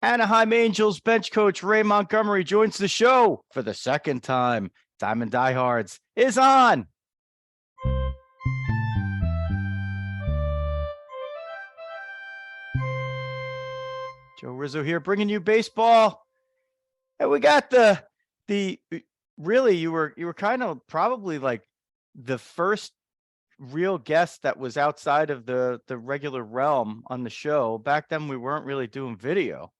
Anaheim Angels bench coach Ray Montgomery joins the show for the second time. Diamond Diehards is on. Joe Rizzo here, bringing you baseball. And we got the really you were kind of probably like the first real guest that was outside of the regular realm on the show. Back then we weren't really doing video.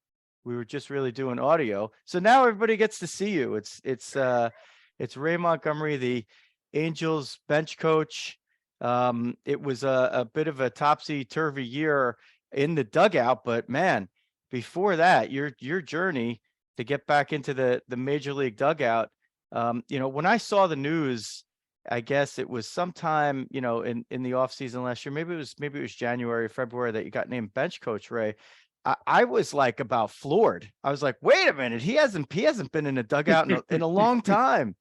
We were just really doing audio. So now everybody gets to see you. It's Ray Montgomery, the Angels bench coach. It was a bit of a topsy-turvy year in the dugout, but man, before that, your journey to get back into the major league dugout. When I saw the news, I guess it was sometime, in the off season last year, maybe it was January, February that you got named bench coach, Ray. I was like about floored. I was like, wait a minute, he hasn't been in a dugout in a long time.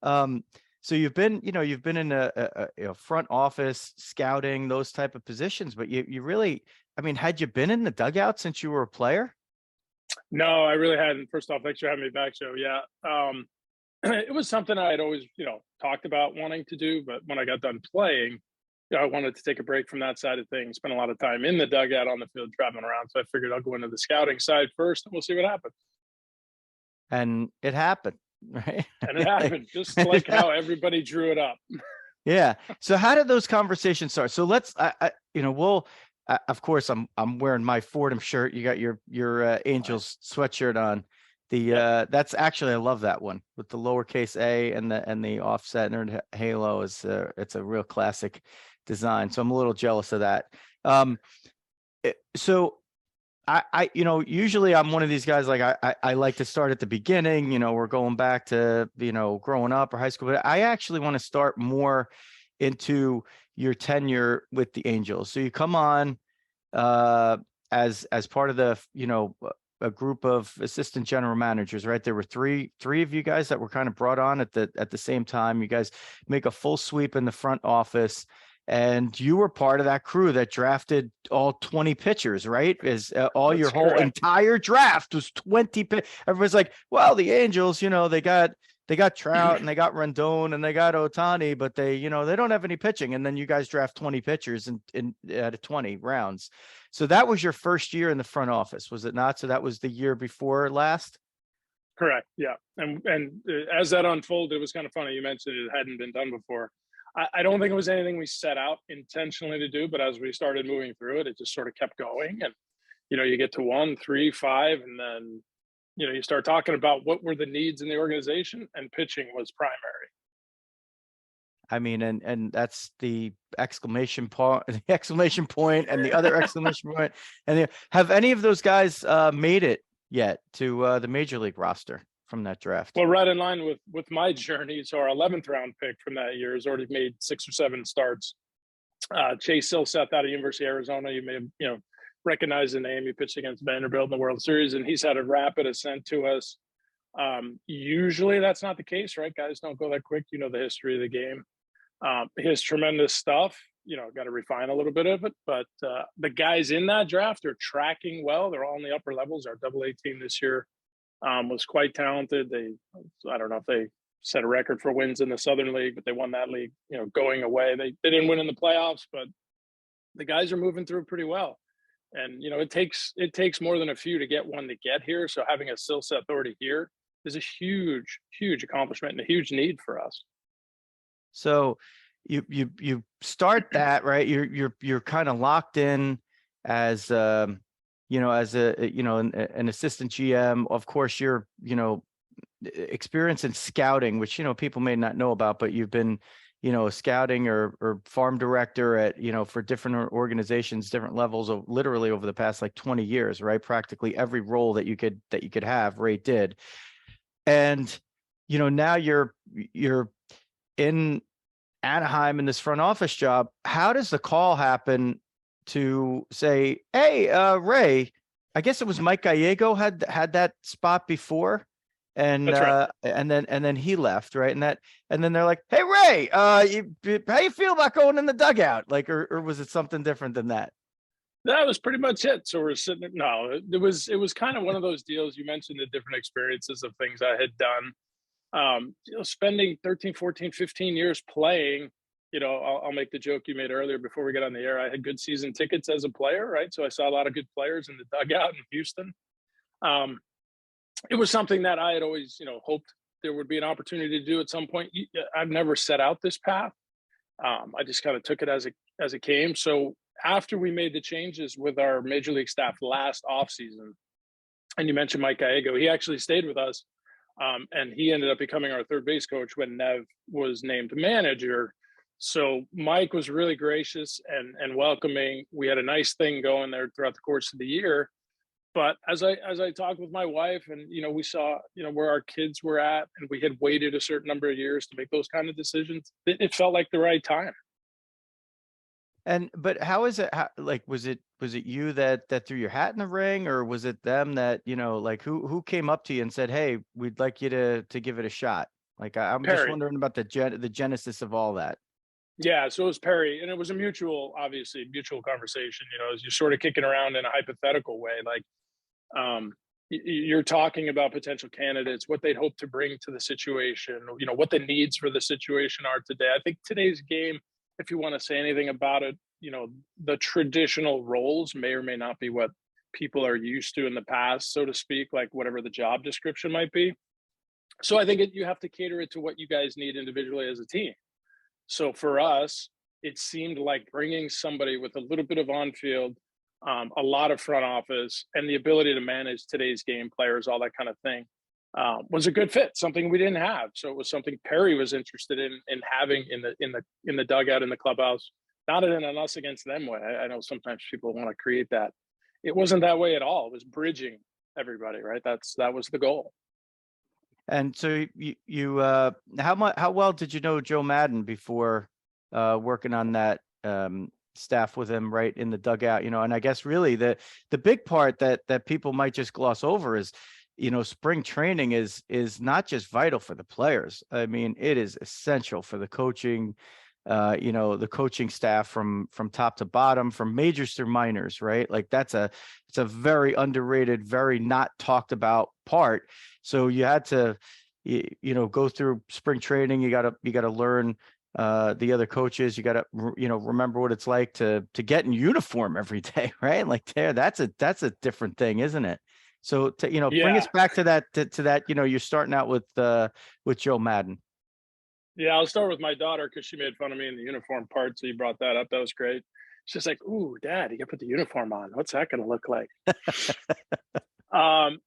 So you've been in a front office, scouting, those type of positions, but you really, I mean, had you been in the dugout since you were a player? No, I really hadn't. First off, thanks for having me back, Joe. Yeah. It was something I had always, talked about wanting to do, but when I got done playing, I wanted to take a break from that side of things, spend a lot of time in the dugout on the field, traveling around. So I figured I'll go into the scouting side first and we'll see what happens. And it happened, right? And it happened just like how everybody drew it up. Yeah. So how did those conversations start? So let's, of course, I'm wearing my Fordham shirt. You got your Angels sweatshirt on. That's actually, I love that one with the lowercase a and the offset nerd halo. It's a real classic design. So I'm a little jealous of that. So I usually I'm one of these guys, like I like to start at the beginning, we're going back to, growing up or high school, but I actually want to start more into your tenure with the Angels. So you come on as part of the, a group of assistant general managers, right? There were three of you guys that were kind of brought on at the same time. You guys make a full sweep in the front office, and you were part of that crew that drafted all 20 pitchers, right? That's your whole entire draft was 20. Everybody's like, well, the Angels, they got Trout and they got Rendon and they got Ohtani, but they don't have any pitching. And then you guys draft 20 pitchers in at 20 rounds. So that was your first year in the front office, was it not? So that was the year before last? Correct. Yeah. And as that unfolded, it was kind of funny. You mentioned it hadn't been done before. I don't think it was anything we set out intentionally to do, but as we started moving through it, it just sort of kept going. And, you get to 1, 3, 5, and then, you start talking about what were the needs in the organization, and pitching was primary. I mean, and that's the exclamation point, and the other exclamation point. And have any of those guys made it yet to the major league roster from that draft? Well, right in line with my journey. So our 11th round pick from that year has already made 6 or 7 starts. Chase Silseth out of University of Arizona. You may have, recognize the name. He pitched against Vanderbilt in the World Series, and he's had a rapid ascent to us. Usually that's not the case, right? Guys don't go that quick. The history of the game. His tremendous stuff, got to refine a little bit of it. But the guys in that draft are tracking well. They're all in the upper levels. Our AA team this year was quite talented. I don't know if they set a record for wins in the Southern League, but they won that league, going away. They didn't win in the playoffs, but the guys are moving through pretty well. And, it takes more than a few to get one to get here. So having a Silseth already here is a huge, huge accomplishment and a huge need for us. So you start that, right? You're kind of locked in as, an assistant GM. Of course, you're, experience in scouting, which, people may not know about, but you've been, a scouting or farm director at, for different organizations, different levels of literally over the past like 20 years, right? Practically every role that you could have, Ray did. And, now you're in Anaheim in this front office job. How does the call happen to say, hey, Ray, I guess it was Mike Gallego had that spot before. And right. and then he left, right? And then they're like, "Hey Ray, how you feel about going in the dugout?" Like, or was it something different than that? That was pretty much it. So we're sitting. No, it was kind of one of those deals. You mentioned the different experiences of things I had done. Spending 13, 14, 15 years playing. I'll make the joke you made earlier before we got on the air. I had good season tickets as a player, right? So I saw a lot of good players in the dugout in Houston. It was something that I had always, hoped there would be an opportunity to do at some point. I've never set out this path. I just kind of took it as it came. So after we made the changes with our major league staff last offseason, and you mentioned Mike Gallego, he actually stayed with us, and he ended up becoming our third base coach when Nev was named manager. So Mike was really gracious and welcoming. We had a nice thing going there throughout the course of the year. But as I talked with my wife, and we saw where our kids were at, and we had waited a certain number of years to make those kind of decisions, it felt like the right time. But how is it? Was it you that threw your hat in the ring, or was it them that who came up to you and said, "Hey, we'd like you to give it a shot"? I'm just wondering about the genesis of all that. Yeah, so it was Perry, and it was obviously mutual conversation. As you're sort of kicking around in a hypothetical way, you're talking about potential candidates, what they'd hope to bring to the situation, what the needs for the situation are today. I think today's game, if you want to say anything about it, the traditional roles may or may not be what people are used to in the past, so to speak, like whatever the job description might be. So I think you have to cater it to what you guys need individually as a team. So for us, it seemed like bringing somebody with a little bit of on-field, a lot of front office, and the ability to manage today's game, players, all that kind of thing, was a good fit. Something we didn't have. So it was something Perry was interested in having in the dugout in the clubhouse. Not in an us against them way. I know sometimes people want to create that. It wasn't that way at all. It was bridging everybody, right? That was the goal. And so how well did you know Joe Maddon before working on that staff with him right in the dugout? And I guess really the big part that people might just gloss over is, spring training is not just vital for the players. I mean, it is essential for the coaching, the coaching staff from top to bottom, from majors through minors, right? It's a very underrated, very not talked about part. So you had to, go through spring training. You gotta learn the other coaches. You gotta, remember what it's like to get in uniform every day, right? That's a different thing, isn't it? So bring us back to that. You're starting out with Joe Maddon. Yeah, I'll start with my daughter because she made fun of me in the uniform part. So you brought that up. That was great. She's like, "Ooh, Dad, you got to put the uniform on. What's that going to look like?"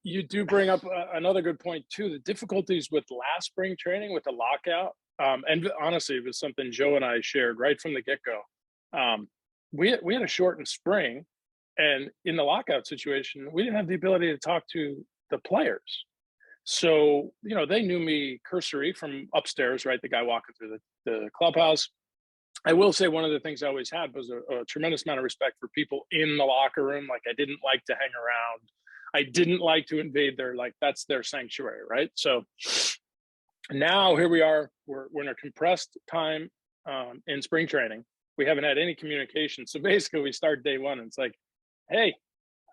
You do bring up another good point too. The difficulties with last spring training with the lockout, and honestly, it was something Joe and I shared right from the get-go. We had a shortened spring, and in the lockout situation, we didn't have the ability to talk to the players. So, they knew me cursory from upstairs, right? The guy walking through the clubhouse. I will say one of the things I always had was a tremendous amount of respect for people in the locker room. I didn't like to hang around. I didn't like to invade that's their sanctuary, right? So now here we are. We're in a compressed time in spring training. We haven't had any communication. So basically we start day one and it's like, hey,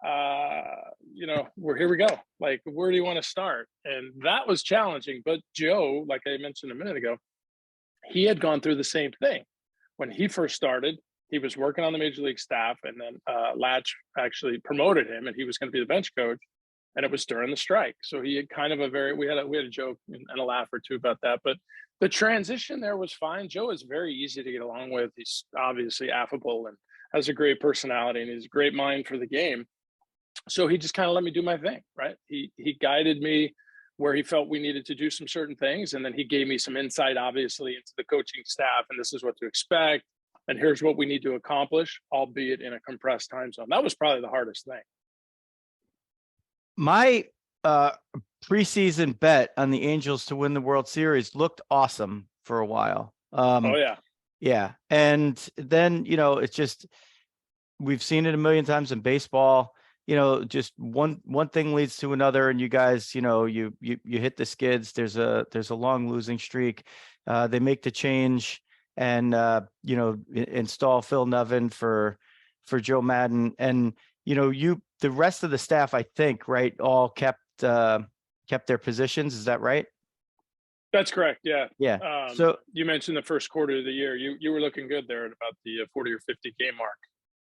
here we go. Where do you want to start? And that was challenging. But Joe, like I mentioned a minute ago, he had gone through the same thing. When he first started, he was working on the major league staff, and then Latch actually promoted him, and he was going to be the bench coach. And it was during the strike, so he had kind of we had a joke and a laugh or two about that. But the transition there was fine. Joe is very easy to get along with. He's obviously affable and has a great personality, and he's a great mind for the game. So he just kind of let me do my thing, right? He guided me where he felt we needed to do some certain things. And then he gave me some insight, obviously, into the coaching staff. And this is what to expect. And here's what we need to accomplish, albeit in a compressed time zone. That was probably the hardest thing. My preseason bet on the Angels to win the World Series looked awesome for a while. Oh, yeah. Yeah. And then, it's just, we've seen it a million times in baseball. Just one thing leads to another, and you guys, you hit the skids. There's a long losing streak. They make the change and install Phil Nevin for Joe Maddon. And, the rest of the staff, I think, right, all kept their positions. Is that right? That's correct. Yeah. Yeah. So you mentioned the first quarter of the year. You were looking good there at about the 40 or 50 game mark.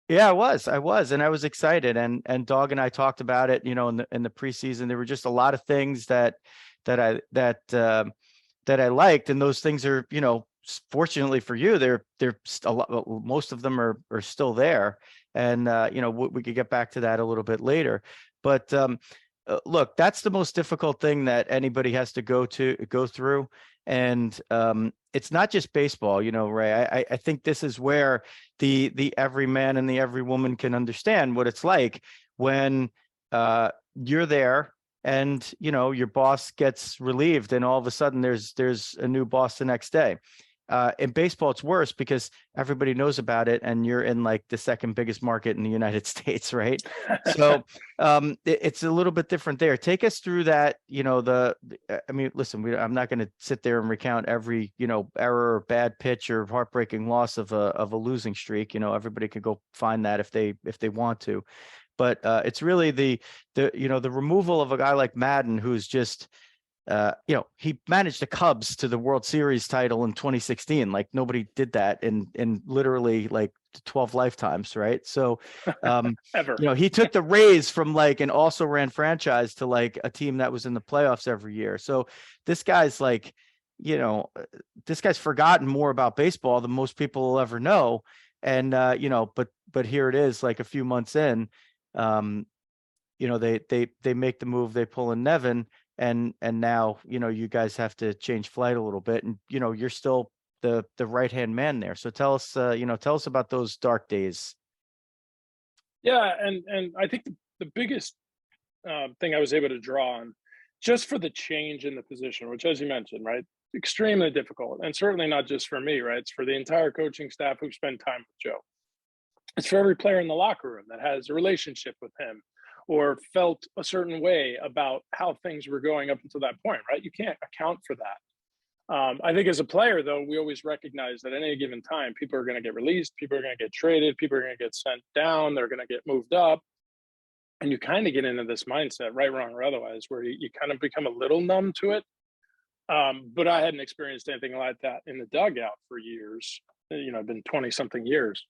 yeah, I was, and I was excited. And Dog and I talked about it, in the preseason. There were just a lot of things that I liked, and those things are, fortunately for you, they're a lot. Most of them are still there, and we could get back to that a little bit later. But look, that's the most difficult thing that anybody has to go through, and it's not just baseball, Ray. I think this is where the every man and the every woman can understand what it's like when you're there and your boss gets relieved and all of a sudden there's a new boss the next day. In baseball, it's worse because everybody knows about it and you're in like the second biggest market in the United States, right? So it's a little bit different there. Take us through that. I mean, listen, I'm not going to sit there and recount every error or bad pitch or heartbreaking loss of a losing streak. Everybody can go find that if they want to. But it's really the removal of a guy like Madden, who's just he managed the Cubs to the World Series title in 2016. Like nobody did that in literally like 12 lifetimes, right? So Ever. he took the Rays from like an also ran franchise to like a team that was in the playoffs every year. So this guy's like, this guy's forgotten more about baseball than most people will ever know. And but here it is, like a few months in. They make the move, they pull in Nevin, and now you guys have to change flight a little bit, and you're still the right hand man there. So tell us about those dark days. Yeah, and I think the biggest thing I was able to draw on, just for the change in the position, which, as you mentioned, right, extremely difficult, and certainly not just for me, right? It's for the entire coaching staff who spend time with Joe. It's for every player in the locker room that has a relationship with him or felt a certain way about how things were going up until that point, right? You can't account for that. I think as a player, though, we always recognize that at any given time, people are going to get released, people are going to get traded, people are going to get sent down, they're going to get moved up. And you kind of get into this mindset, right, wrong, or otherwise, where you kind of become a little numb to it. But I hadn't experienced anything like that in the dugout for years. I've been 20 something years.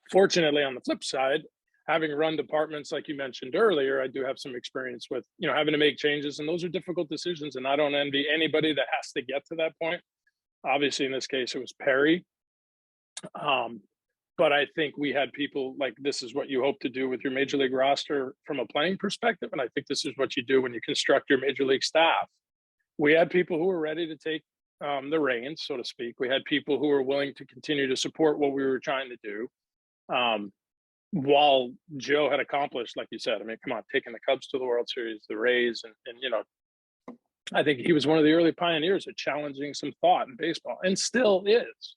Fortunately, on the flip side, having run departments like you mentioned earlier, I do have some experience with, having to make changes, and those are difficult decisions. And I don't envy anybody that has to get to that point. Obviously, in this case, it was Perry. But I think we had people like, this is what you hope to do with your major league roster from a playing perspective. And I think this is what you do when you construct your major league staff. We had people who were ready to take the reins, so to speak. We had people who were willing to continue to support what we were trying to do. While Joe had accomplished, like you said, I mean, come on, taking the Cubs to the World Series, the Rays, and I think he was one of the early pioneers of challenging some thought in baseball, and still is.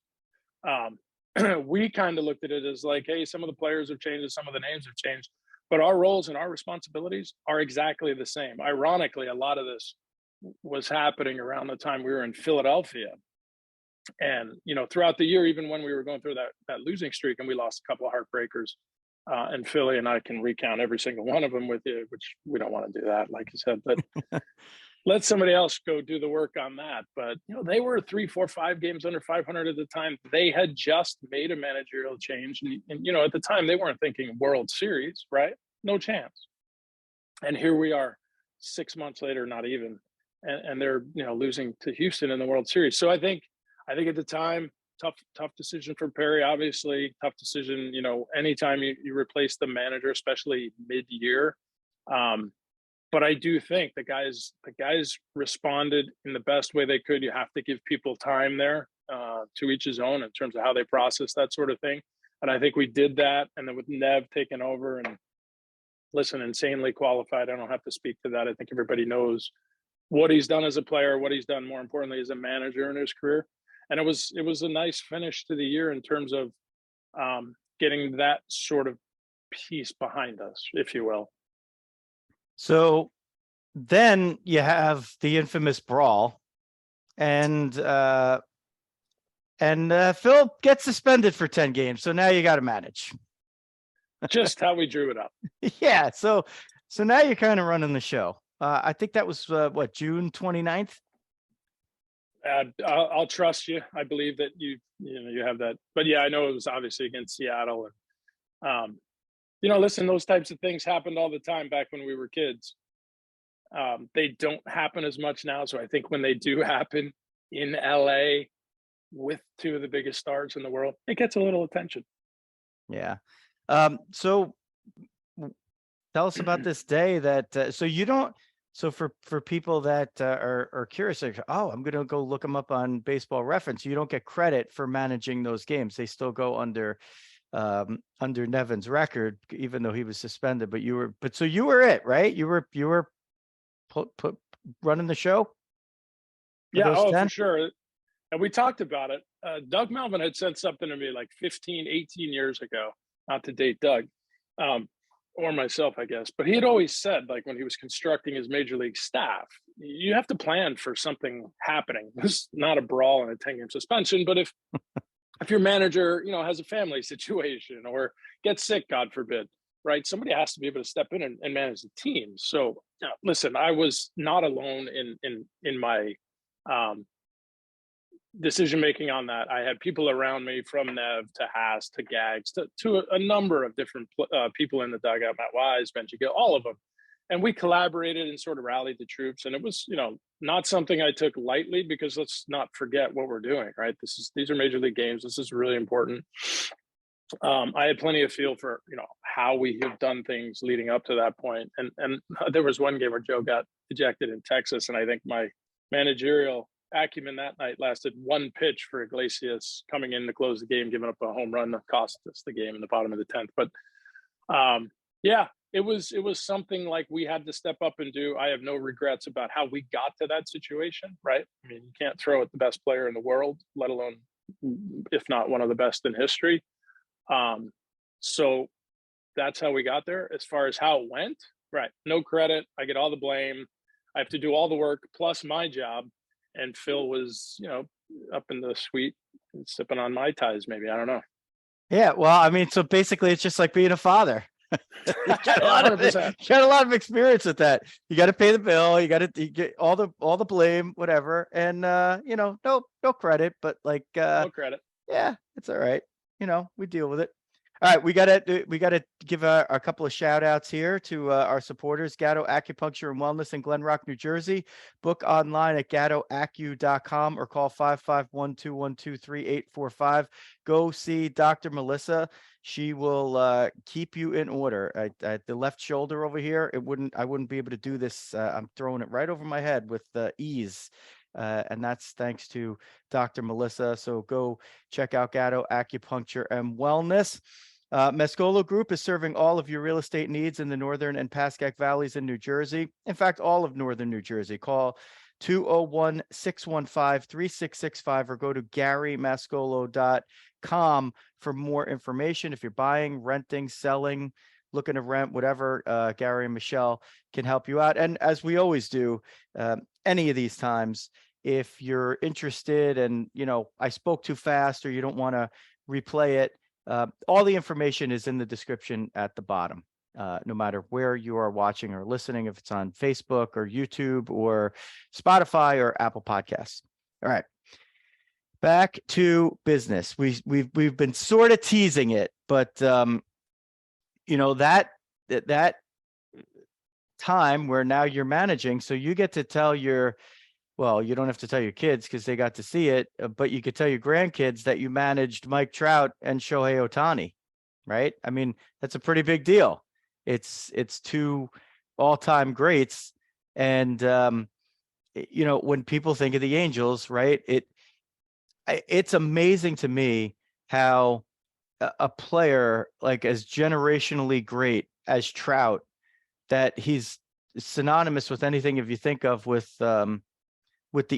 We kind of looked at it as like, hey, some of the players have changed, some of the names have changed, but our roles and our responsibilities are exactly the same. Ironically, a lot of this was happening around the time we were in Philadelphia. And, throughout the year, even when we were going through that losing streak and we lost a couple of heartbreakers in Philly, and I can recount every single one of them with you, which we don't want to do that, like you said, but let somebody else go do the work on that. But, they were 3, 4, 5 games under 500 at the time. They had just made a managerial change. And at the time, they weren't thinking World Series, right? No chance. And here we are 6 months later, not even. And they're, losing to Houston in the World Series. So I think at the time, tough decision for Perry, obviously, tough decision, anytime you replace the manager, especially mid-year. But I do think the guys responded in the best way they could. You have to give people time there, to each his own in terms of how they process that sort of thing. And I think we did that. And then with Nev taking over, and listen, insanely qualified. I don't have to speak to that. I think everybody knows what he's done as a player, what he's done more importantly as a manager in his career. And it was a nice finish to the year in terms of getting that sort of piece behind us, if you will. So then you have the infamous brawl, and Phil gets suspended for 10 games. So now you got to manage. Just how we drew it up. Yeah. So now you're kind of running the show. I think that was what, June 29th? I'll trust you. I believe that you have that. But yeah, I know it was obviously against Seattle, and listen, those types of things happened all the time back when we were kids. They don't happen as much now. So I think when they do happen in LA with two of the biggest stars in the world, it gets a little attention. Yeah. So tell us about this day that, so you don't, so for people that are curious, like, oh, I'm going to go look them up on Baseball Reference. You don't get credit for managing those games. They still go under Nevin's record, even though he was suspended, so you were it, right? You were put running the show. Yeah. Oh, for sure. And we talked about it. Doug Melvin had said something to me like 15, 18 years ago, not to date Doug, or myself, I guess. But he had always said, like when he was constructing his major league staff, you have to plan for something happening. This is not a brawl and a 10-game suspension, but if your manager, has a family situation or gets sick, God forbid, right? Somebody has to be able to step in and manage the team. So listen, I was not alone in my decision making on that. I had people around me, from Nev to Haas to Gags to a number of different people in the dugout, Matt Wise, Benji Gill, all of them. And we collaborated and sort of rallied the troops. And it was, not something I took lightly, because let's not forget what we're doing, right? These are major league games. This is really important. I had plenty of feel for, how we have done things leading up to that point. And there was one game where Joe got ejected in Texas, and I think my managerial acumen that night lasted one pitch for Iglesias coming in to close the game, giving up a home run that cost us the game in the bottom of the 10th. But yeah, it was something like we had to step up and do. I have no regrets about how we got to that situation, right? I mean, you can't throw at the best player in the world, let alone, if not one of the best in history. So that's how we got there. As far as how it went, right, no credit. I get all the blame. I have to do all the work plus my job. And Phil was, up in the suite and sipping on Mai Tais, maybe. I don't know. Yeah. Well, I mean, so basically it's just like being a father. You got a lot of experience with that. You got to pay the bill. You get all the blame, whatever. And, no credit, but like, no credit. Yeah, it's all right. We deal with it. All right, we gotta give a couple of shout outs here to our supporters, Gatto Acupuncture and Wellness in Glen Rock, New Jersey. Book online at gattoacu.com or call 551-212-3845. Go see Dr. Melissa. She will keep you in order. At the left shoulder over here, I wouldn't be able to do this. I'm throwing it right over my head with ease. And that's thanks to Dr. Melissa. So go check out Gatto Acupuncture and Wellness. Mescolo Group is serving all of your real estate needs in the Northern and Pascack Valleys in New Jersey. In fact, all of Northern New Jersey. Call 201-615-3665 or go to GaryMascolo.com for more information. If you're buying, renting, selling, looking to rent, whatever, Gary and Michelle can help you out. And as we always do, any of these times, if you're interested and, I spoke too fast or you don't want to replay it, all the information is in the description at the bottom, no matter where you are watching or listening, if it's on Facebook or YouTube or Spotify or Apple Podcasts. All right. Back to business. We've been sort of teasing it, but that time where now you're managing, so you get to tell you don't have to tell your kids because they got to see it, but you could tell your grandkids that you managed Mike Trout and Shohei Ohtani, right? I mean, that's a pretty big deal. It's two all-time greats. And, when people think of the Angels, right, it's amazing to me how a player like as generationally great as Trout, that he's synonymous with anything if you think of with the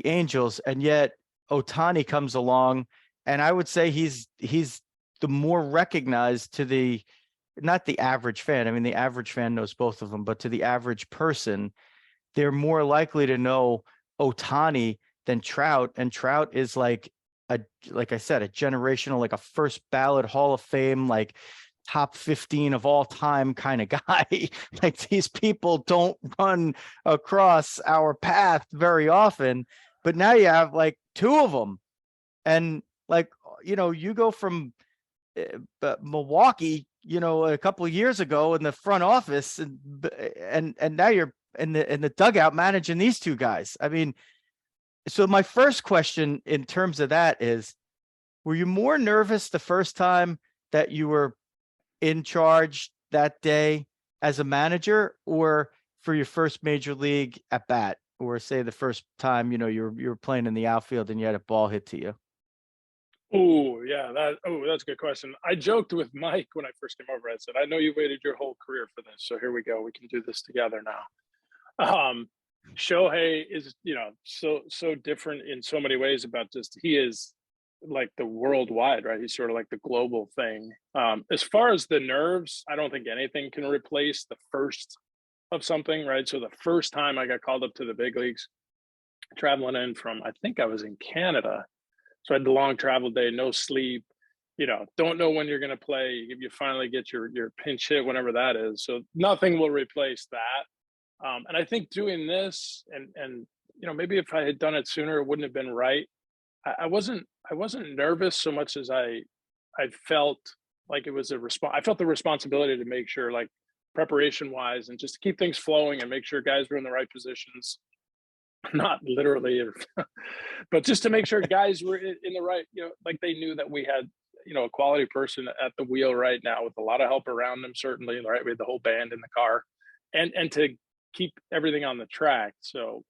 Angels, and yet Ohtani comes along, and I would say he's the more recognized to not the average fan. I mean, the average fan knows both of them, but to the average person, they're more likely to know Ohtani than Trout, and Trout is like I said, a generational, like a first ballot Hall of Fame, like top 15 of all time kind of guy. Like these people don't run across our path very often, but now you have like two of them. And like, you go from Milwaukee, a couple of years ago in the front office, and now you're in the dugout managing these two guys. I mean, so my first question in terms of that is, were you more nervous the first time that you were in charge that day as a manager, or for your first major league at bat, or say the first time, you were playing in the outfield and you had a ball hit to you? Oh, yeah, that's a good question. I joked with Mike when I first came over. I said, I know you waited your whole career for this, so here we go. We can do this together now. Shohei is, so different in so many ways about just he is like the worldwide, right? He's sort of like the global thing. As far as the nerves, I don't think anything can replace the first of something, right? So the first time I got called up to the big leagues, traveling in from, I think I was in Canada. So I had the long travel day, no sleep, don't know when you're going to play. You finally get your pinch hit, whenever that is. So nothing will replace that. And I think doing this and maybe if I had done it sooner, it wouldn't have been right. I wasn't nervous so much as I felt like it was I felt the responsibility to make sure, like, preparation wise, and just to keep things flowing and make sure guys were in the right positions, not literally, but just to make sure guys were in the right, like they knew that we had, a quality person at the wheel right now with a lot of help around them, certainly, right? We had the whole band in the car, and to keep everything on the track. So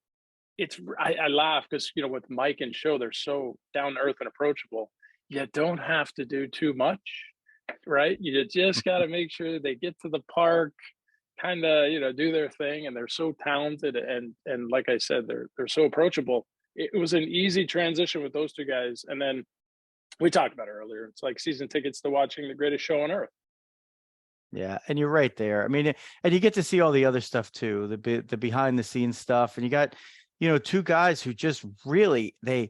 I laugh because, with Mike and Show, they're so down to earth and approachable. You don't have to do too much, right? You just got to make sure they get to the park, kind of, do their thing, and they're so talented, and like I said, they're so approachable. It was an easy transition with those two guys, and then we talked about it earlier. It's like season tickets to watching the greatest show on earth. Yeah, and you're right there. I mean, and you get to see all the other stuff too, the behind the scenes stuff, and you got, two guys who just really they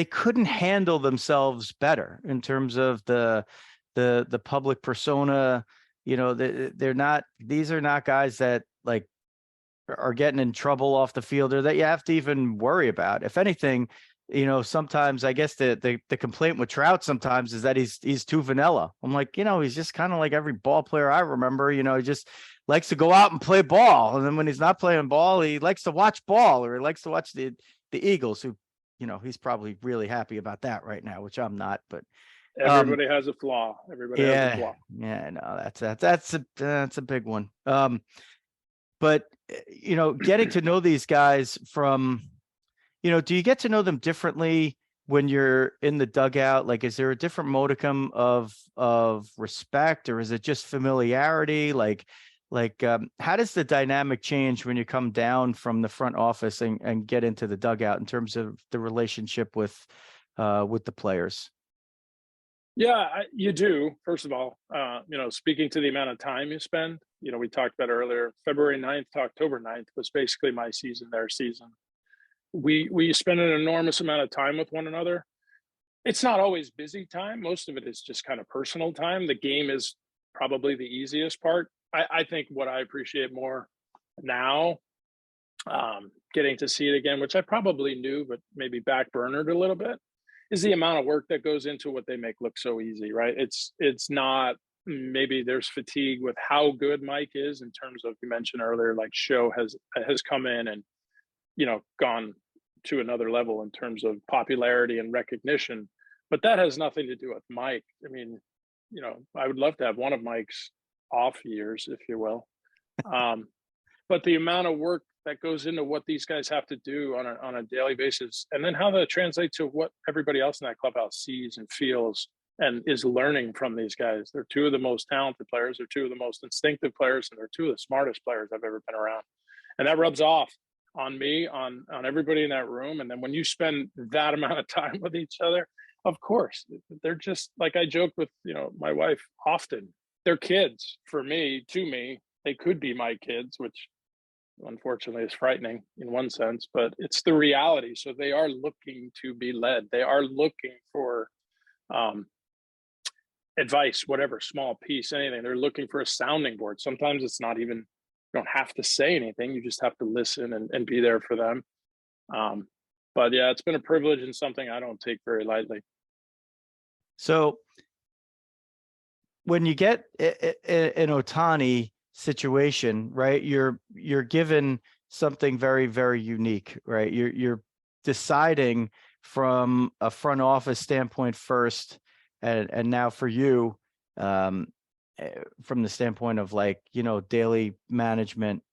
couldn't handle themselves better in terms of the public persona. These are not guys that like are getting in trouble off the field or that you have to even worry about. If anything, sometimes I guess the complaint with Trout sometimes is that he's too vanilla. I'm like, he's just kind of like every ball player I remember. He just likes to go out and play ball, and then when he's not playing ball, he likes to watch ball, or he likes to watch the Eagles, who, he's probably really happy about that right now, which I'm not. But Everybody has a flaw. Everybody has a flaw. Yeah, no, that's a big one. But getting to know these guys from, do you get to know them differently when you're in the dugout? Like, is there a different modicum of respect, or is it just familiarity? Like, how does the dynamic change when you come down from the front office and get into the dugout in terms of the relationship with the players? Yeah, you do. First of all, speaking to the amount of time you spend, we talked about earlier, February 9th to October 9th was basically my season, their season. We spend an enormous amount of time with one another. It's not always busy time. Most of it is just kind of personal time. The game is probably the easiest part. I think what I appreciate more now, getting to see it again, which I probably knew, but maybe backburnered a little bit, is the amount of work that goes into what they make look so easy, right? It's not, maybe there's fatigue with how good Mike is in terms of, you mentioned earlier, like Show has come in and, gone to another level in terms of popularity and recognition. But that has nothing to do with Mike. I mean, I would love to have one of Mike's off years, if you will. But the amount of work that goes into what these guys have to do on a daily basis, and then how that translates to what everybody else in that clubhouse sees and feels and is learning from these guys. They're two of the most talented players. They're two of the most instinctive players, and they're two of the smartest players I've ever been around. And that rubs off on me, on everybody in that room. And then when you spend that amount of time with each other, of course, they're just, like I joke with, my wife often, they're kids for me, to me. They could be my kids, which unfortunately is frightening in one sense, but it's the reality. So they are looking to be led. They are looking for advice, whatever, small piece, anything. They're looking for a sounding board. Sometimes it's not even, you don't have to say anything. You just have to listen and be there for them. But yeah, it's been a privilege and something I don't take very lightly. So when you get an Ohtani situation, right, you're given something very, very unique, right? You're deciding from a front office standpoint first, and now for you, from the standpoint of like, daily management,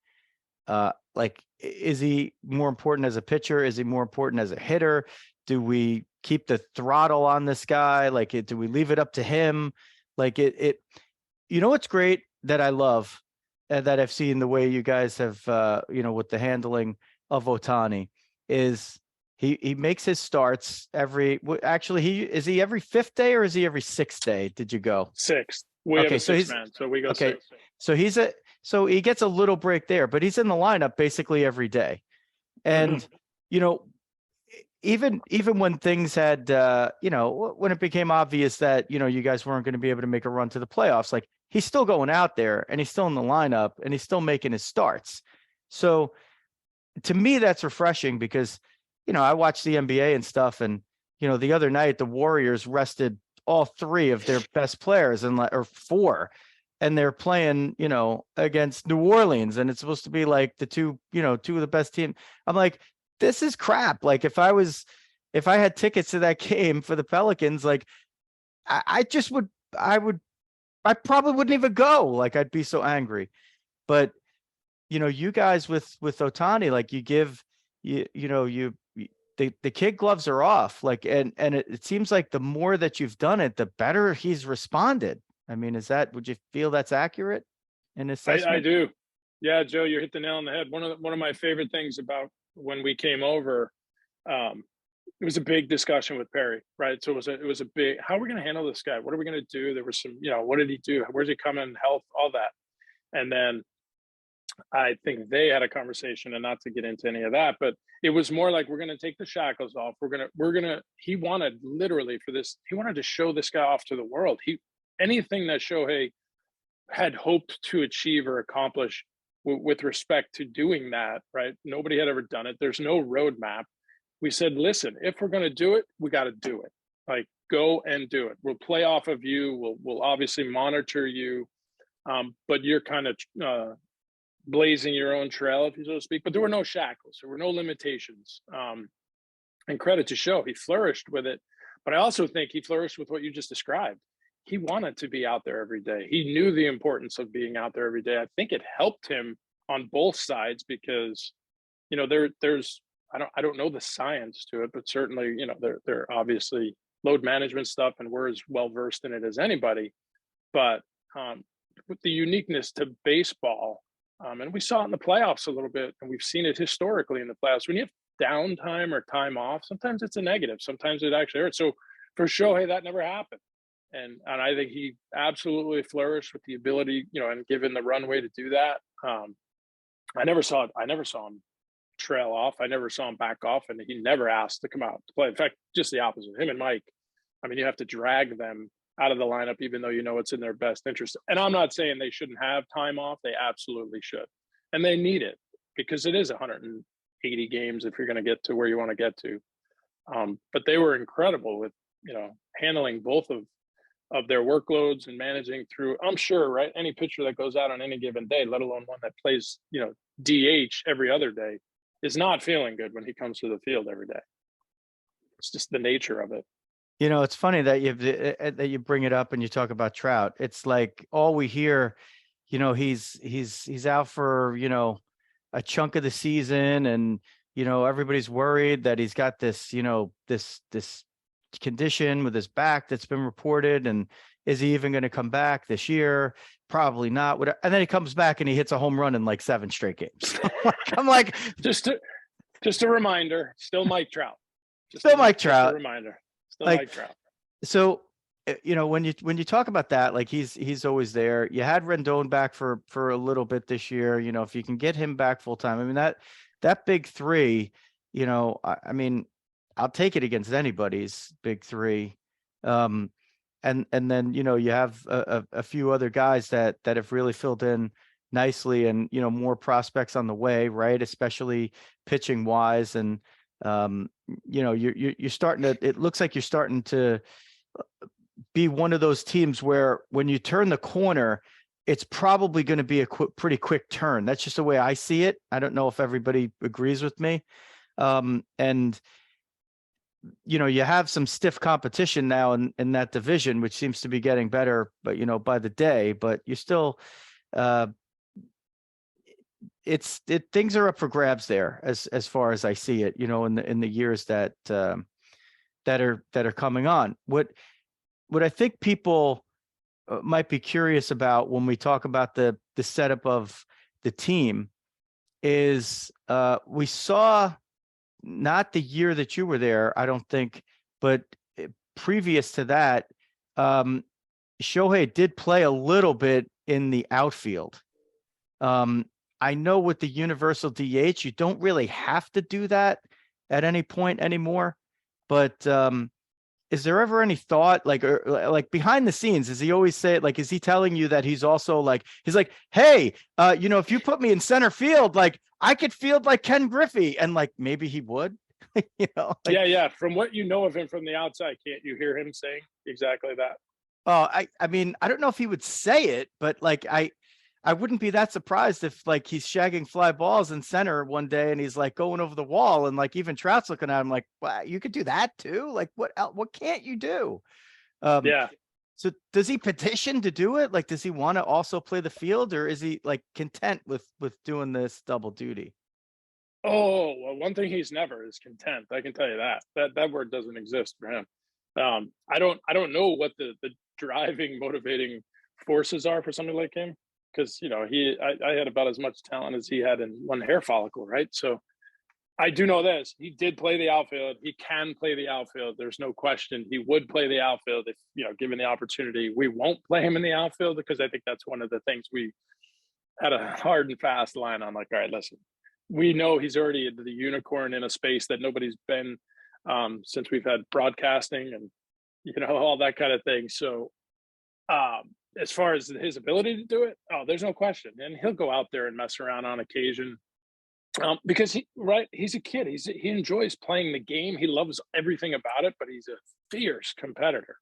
like, is he more important as a pitcher? Is he more important as a hitter? Do we keep the throttle on this guy? Like, do we leave it up to him? Like what's great that I love, that I've seen the way you guys have, with the handling of Ohtani, is he makes his starts actually, is he every fifth day or is he every sixth day? Did you go? Sixth. We have a six man, so we go okay. six. So he gets a little break there, but he's in the lineup basically every day. And, even when things had, when it became obvious that, you guys weren't going to be able to make a run to the playoffs, like, he's still going out there and he's still in the lineup and he's still making his starts. So to me, that's refreshing because, I watch the NBA and stuff, and, the other night the Warriors rested all three of their best players, or four, and they're playing, against New Orleans, and it's supposed to be like the two of the best team. I'm like, this is crap. Like, if I had tickets to that game for the Pelicans, like, I probably wouldn't even go. Like, I'd be so angry. But, you guys with Ohtani, like, you give, the kid gloves are off. Like, and it seems like the more that you've done it, the better he's responded. I mean, would you feel that's accurate in assessment? I do. Yeah, Joe, you hit the nail on the head. One of my favorite things about when we came over, it was a big discussion with Perry, right? So it was a big, how are we going to handle this guy? What are we going to do? There was some, what did he do? Where's he coming? Health, all that. And then I think they had a conversation, and not to get into any of that, but it was more like, we're going to take the shackles off. He wanted literally for this, he wanted to show this guy off to the world. Anything that Shohei had hoped to achieve or accomplish with respect to doing that, right? Nobody had ever done it. There's no roadmap. We said, listen, if we're going to do it, we got to do it. Like, go and do it. We'll play off of you. We'll obviously monitor you, but you're kind of blazing your own trail, if you so to speak. But there were no shackles. There were no limitations. And credit to Show, he flourished with it. But I also think he flourished with what you just described. He wanted to be out there every day. He knew the importance of being out there every day. I think it helped him on both sides because, there's I don't know the science to it, but certainly, they're obviously load management stuff, and we're as well versed in it as anybody. But with the uniqueness to baseball, and we saw it in the playoffs a little bit, and we've seen it historically in the playoffs. When you have downtime or time off, sometimes it's a negative. Sometimes it actually hurts. So for Shohei, that never happened. And I think he absolutely flourished with the ability, and given the runway to do that. I never saw him trail off. I never saw him back off, and he never asked to come out to play. In fact, just the opposite. Him and Mike, I mean, you have to drag them out of the lineup, even though it's in their best interest. And I'm not saying they shouldn't have time off. They absolutely should. And they need it because it is 180 games if you're going to get to where you want to get to. But they were incredible with, handling both of their workloads and managing through, I'm sure, right? Any pitcher that goes out on any given day, let alone one that plays, DH every other day, is not feeling good when he comes to the field every day. It's just the nature of it. It's funny that you bring it up and you talk about Trout. It's like all we hear, he's out for, a chunk of the season, and, everybody's worried that he's got this, this condition with his back that's been reported, and is he even going to come back this year? Probably not. And then he comes back and he hits a home run in like 7 straight games. I'm like, just a reminder, still Mike Trout. Mike Trout. Just a reminder. Still like, Mike Trout. So, when you talk about that, like, he's always there. You had Rendon back for a little bit this year. If you can get him back full time, I mean, that big three, I mean, I'll take it against anybody's big three. and then, you have a few other guys that have really filled in nicely, and, more prospects on the way, right? Especially pitching wise. And, you're starting to, it looks like you're starting to be one of those teams where when you turn the corner, it's probably going to be a pretty quick turn. That's just the way I see it. I don't know if everybody agrees with me. And you have some stiff competition now in that division, which seems to be getting better, but by the day. But you still, things are up for grabs there as far as I see it. In the years that are coming on. What I think people might be curious about when we talk about the setup of the team is we saw, not the year that you were there, I don't think, but previous to that, Shohei did play a little bit in the outfield. I know with the universal DH, you don't really have to do that at any point anymore, but is there ever any thought, like behind the scenes, does he always say it? Like, is he telling you that he's also like, he's like, hey, if you put me in center field, like I could field like Ken Griffey, and like, maybe he would, Yeah. From what you know of him from the outside, can't you hear him saying exactly that? Oh, I mean, I don't know if he would say it, but like, I wouldn't be that surprised if like he's shagging fly balls in center one day and he's like going over the wall, and like even Trout's looking at him like, wow, you could do that too. Like what can't you do? Yeah. So does he petition to do it? Like, does he want to also play the field, or is he like content with doing this double duty? Oh, well, one thing he's never is content. I can tell you that. That word doesn't exist for him. I don't know what the driving, motivating forces are for somebody like him, because I had about as much talent as he had in one hair follicle, right? So I do know this: he did play the outfield. He can play the outfield. There's no question he would play the outfield if given the opportunity. We won't play him in the outfield because I think that's one of the things we had a hard and fast line on. Like, all right, listen, we know he's already the unicorn in a space that nobody's been since we've had broadcasting and all that kind of thing. So as far as his ability to do it, oh, there's no question, and he'll go out there and mess around on occasion because he's a kid. He enjoys playing the game. He loves everything about it, but he's a fierce competitor.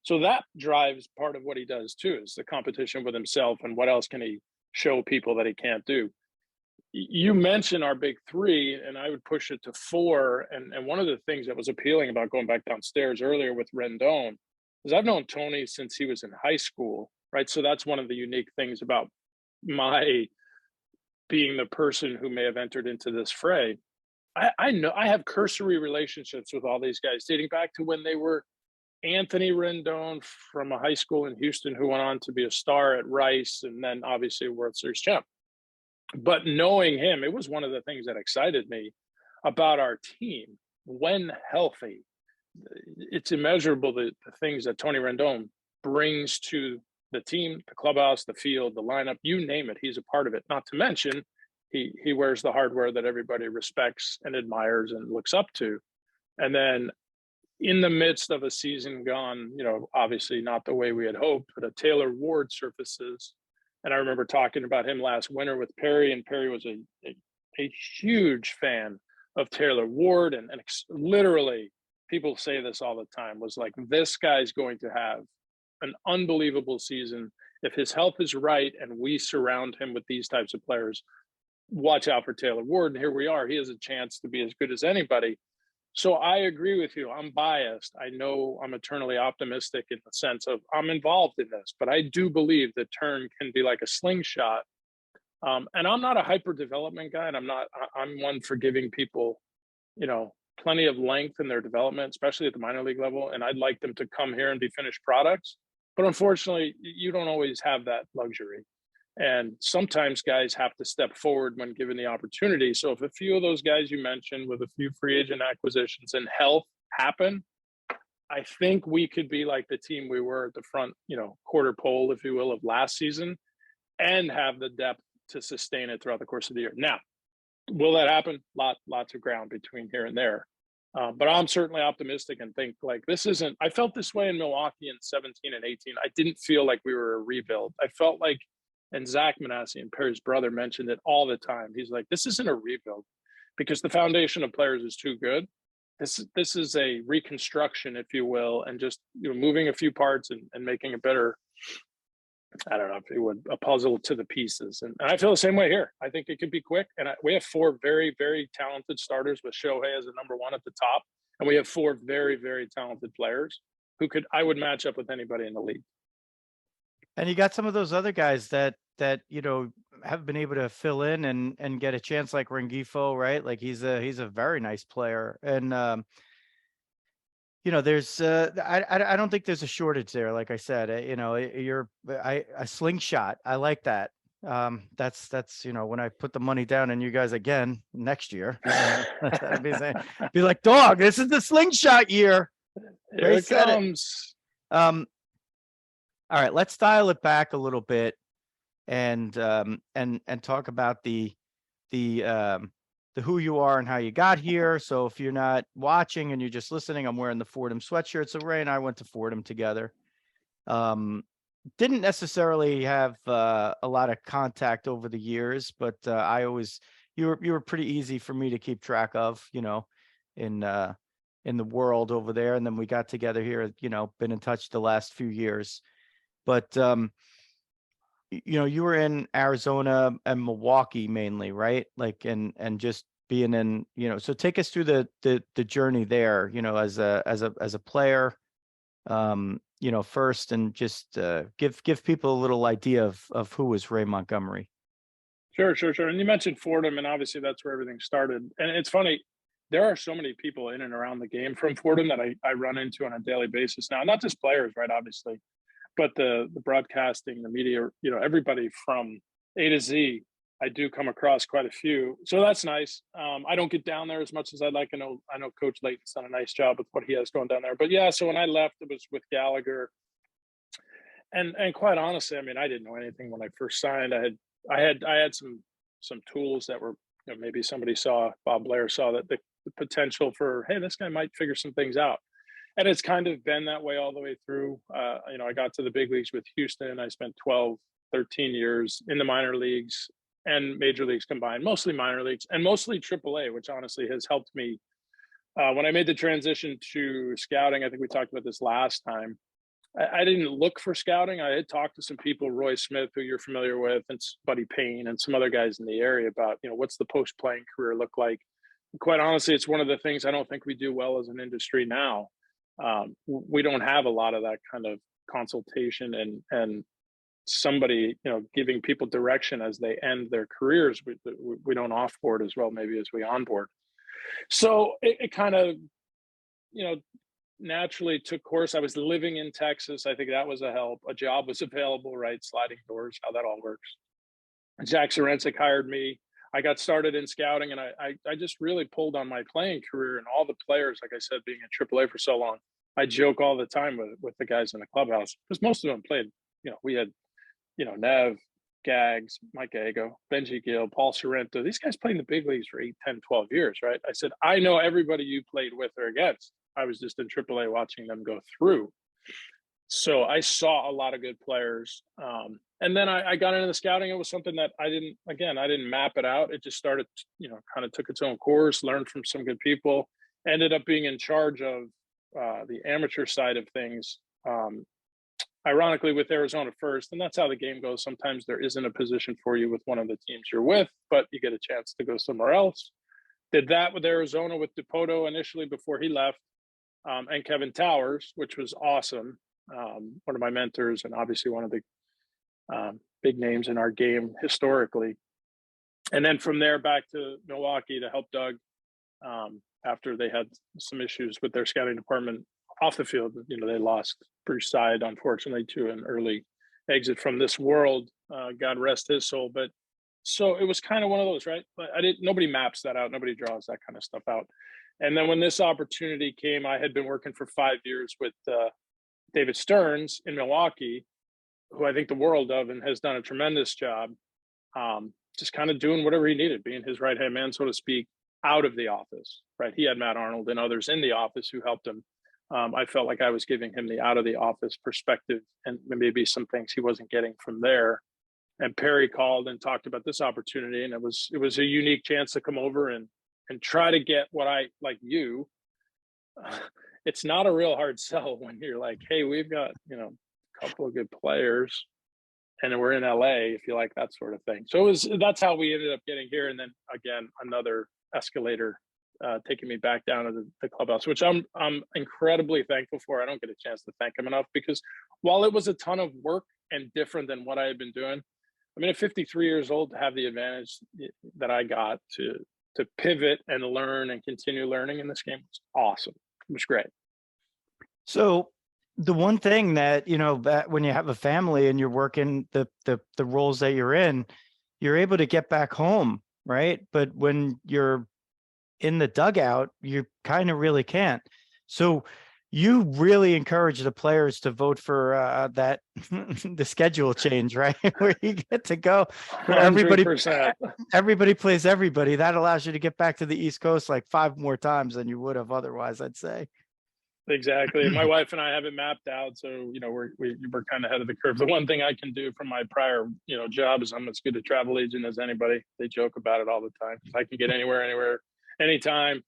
So that drives part of what he does too, is the competition with himself and what else can he show people that he can't do. You mentioned our big three, and I would push it to four. And one of the things that was appealing about going back downstairs earlier with Rendon is I've known Tony since he was in high school, right? So that's one of the unique things about my being the person who may have entered into this fray. I know I have cursory relationships with all these guys dating back to when they were Anthony Rendon from a high school in Houston who went on to be a star at Rice and then obviously a World Series champ. But knowing him, it was one of the things that excited me about our team. When healthy, it's immeasurable the things that Tony Rendon brings to the team, the clubhouse, the field, the lineup, you name it, he's a part of it. Not to mention, he wears the hardware that everybody respects and admires and looks up to. And then in the midst of a season gone, obviously not the way we had hoped, but a Taylor Ward surfaces. And I remember talking about him last winter with Perry, and Perry was a huge fan of Taylor Ward. And literally, people say this all the time, was like, this guy's going to have an unbelievable season. If his health is right and we surround him with these types of players, watch out for Taylor Ward. And here we are. He has a chance to be as good as anybody. So I agree with you. I'm biased. I know I'm eternally optimistic in the sense of I'm involved in this, but I do believe that turn can be like a slingshot. And I'm not a hyper development guy, and I'm one for giving people, plenty of length in their development, especially at the minor league level. And I'd like them to come here and be finished products. But unfortunately, you don't always have that luxury. And sometimes guys have to step forward when given the opportunity. So if a few of those guys you mentioned with a few free agent acquisitions and health happen, I think we could be like the team we were at the front, quarter pole, if you will, of last season, and have the depth to sustain it throughout the course of the year. Now, will that happen? Lots of ground between here and there. But I'm certainly optimistic and think like this isn't. I felt this way in Milwaukee in 17 and 18. I didn't feel like we were a rebuild. I felt like, and Zach Manassi and Perry's brother mentioned it all the time. He's like, this isn't a rebuild because the foundation of players is too good. This is a reconstruction, if you will, and just moving a few parts and making it better. I don't know if it would a puzzle to the pieces, and I feel the same way here. I think it could be quick, and we have 4 very, very talented starters with Shohei as a number 1 at the top, and we have 4 very, very talented players who I would match up with anybody in the league. And you got some of those other guys that have been able to fill in and get a chance, like Rengifo, right? Like he's a very nice player, and there's I don't think there's a shortage there. Like I said, a slingshot. I like that. That's when I put the money down on you guys again next year, that'd be like, dog, this is the slingshot year. Here it comes. All right, let's dial it back a little bit and talk about the who you are and how you got here. So if you're not watching and you're just listening, I'm wearing the Fordham sweatshirt. So Ray and I went to Fordham together. Didn't necessarily have a lot of contact over the years, but you were pretty easy for me to keep track of, in the world over there. And then we got together here, been in touch the last few years. But you were in Arizona and Milwaukee mainly, right? Like, and just being in, so take us through the journey there, as a player, first, and just give people a little idea of who was Ray Montgomery. Sure. And you mentioned Fordham, and obviously that's where everything started. And it's funny, there are so many people in and around the game from Fordham that I run into on a daily basis now, not just players, right? Obviously, but the broadcasting, the media, everybody from A to Z, I do come across quite a few. So that's nice. I don't get down there as much as I'd like. I know Coach Layton's done a nice job with what he has going down there. But yeah, so when I left, it was with Gallagher. And quite honestly, I mean, I didn't know anything when I first signed. I had some tools that were, maybe somebody saw, Bob Blair saw that the potential for, hey, this guy might figure some things out. And it's kind of been that way all the way through. I got to the big leagues with Houston. I spent 12, 13 years in the minor leagues and major leagues combined, mostly minor leagues and mostly AAA, which honestly has helped me. When I made the transition to scouting, I think we talked about this last time. I didn't look for scouting. I had talked to some people, Roy Smith, who you're familiar with, and Buddy Payne, and some other guys in the area about, what's the post-playing career look like? And quite honestly, it's one of the things I don't think we do well as an industry now. We don't have a lot of that kind of consultation and somebody, giving people direction as they end their careers. We don't offboard as well, maybe, as we onboard. So it kind of, naturally took course. I was living in Texas. I think that was a help. A job was available, right? Sliding doors, how that all works. Jack Sorensic hired me. I got started in scouting, and I just really pulled on my playing career and all the players, like I said, being in AAA for so long. I joke all the time with the guys in the clubhouse because most of them played, we had, Nev, Gags, Mike Ago, Benji Gill, Paul Sorrento. These guys played in the big leagues for 8, 10, 12 years, right? I said, I know everybody you played with or against. I was just in AAA watching them go through. So I saw a lot of good players. And then I got into the scouting. It was something that I didn't map it out. It just started, kind of took its own course, learned from some good people, ended up being in charge of the amateur side of things. Ironically, with Arizona first, and that's how the game goes. Sometimes there isn't a position for you with one of the teams you're with, but you get a chance to go somewhere else. Did that with Arizona with DePoto initially before he left, and Kevin Towers, which was awesome. One of my mentors and obviously one of the big names in our game historically. And then from there back to Milwaukee to help Doug after they had some issues with their scouting department off the field. They lost Bruce Side, unfortunately, to an early exit from this world. God rest his soul. But so it was kind of one of those, right? But nobody maps that out. Nobody draws that kind of stuff out. And then when this opportunity came, I had been working for 5 years with David Stearns in Milwaukee, who I think the world of and has done a tremendous job, just kind of doing whatever he needed, being his right-hand man, so to speak. out of the office, right? He had Matt Arnold and others in the office who helped him. I felt like I was giving him the out of the office perspective and maybe some things he wasn't getting from there. And Perry called and talked about this opportunity, and it was a unique chance to come over and try to get what I like you. It's not a real hard sell when you're like, hey, we've got a couple of good players, and we're in LA, if you like that sort of thing. So that's how we ended up getting here, and then again another escalator taking me back down to the clubhouse, which I'm incredibly thankful for. I don't get a chance to thank him enough, because while it was a ton of work and different than what I had been doing, I mean, at 53 years old, to have the advantage that I got to pivot and learn and continue learning in this game was awesome. It was great. So the one thing that, that when you have a family and you're working the roles that you're in, you're able to get back home, right? But when you're in the dugout, you kind of really can't. So you really encourage the players to vote for that the schedule change, right? Where you get to go, where everybody plays everybody. That allows you to get back to the East Coast like 5 more times than you would have otherwise, I'd say. Exactly. My wife and I have it mapped out, so we're kind of ahead of the curve. The one thing I can do from my prior job is I'm as good a travel agent as anybody. They joke about it all the time. I can get anywhere, anytime.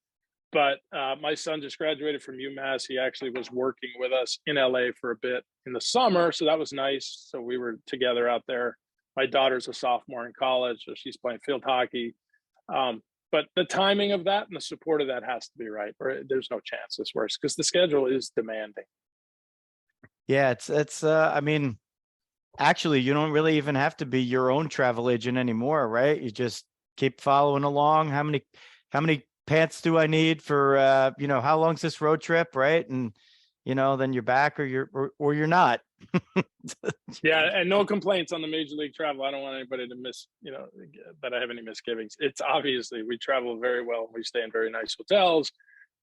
But my son just graduated from UMass. He actually was working with us in LA for a bit in the summer, so that was nice. So we were together out there. My daughter's a sophomore in college, so she's playing field hockey. But the timing of that and the support of that has to be right, or there's no chance this works, because the schedule is demanding. Yeah, it's I mean, actually, you don't really even have to be your own travel agent anymore, right? You just keep following along. How many pants do I need for how long's this road trip, right? And then you're back or you're not. Yeah, and no complaints on the Major League travel. I don't want anybody to miss, that I have any misgivings. It's obviously we travel very well. We stay in very nice hotels.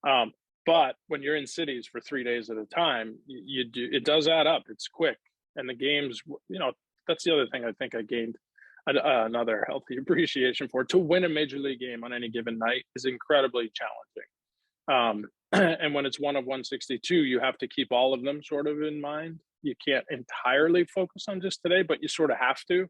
But when you're in cities for 3 days at a time, it does add up. It's quick. And the games, that's the other thing I think I gained another healthy appreciation for. To win a Major League game on any given night is incredibly challenging. And when it's 1 of 162, you have to keep all of them sort of in mind. You can't entirely focus on just today, but you sort of have to.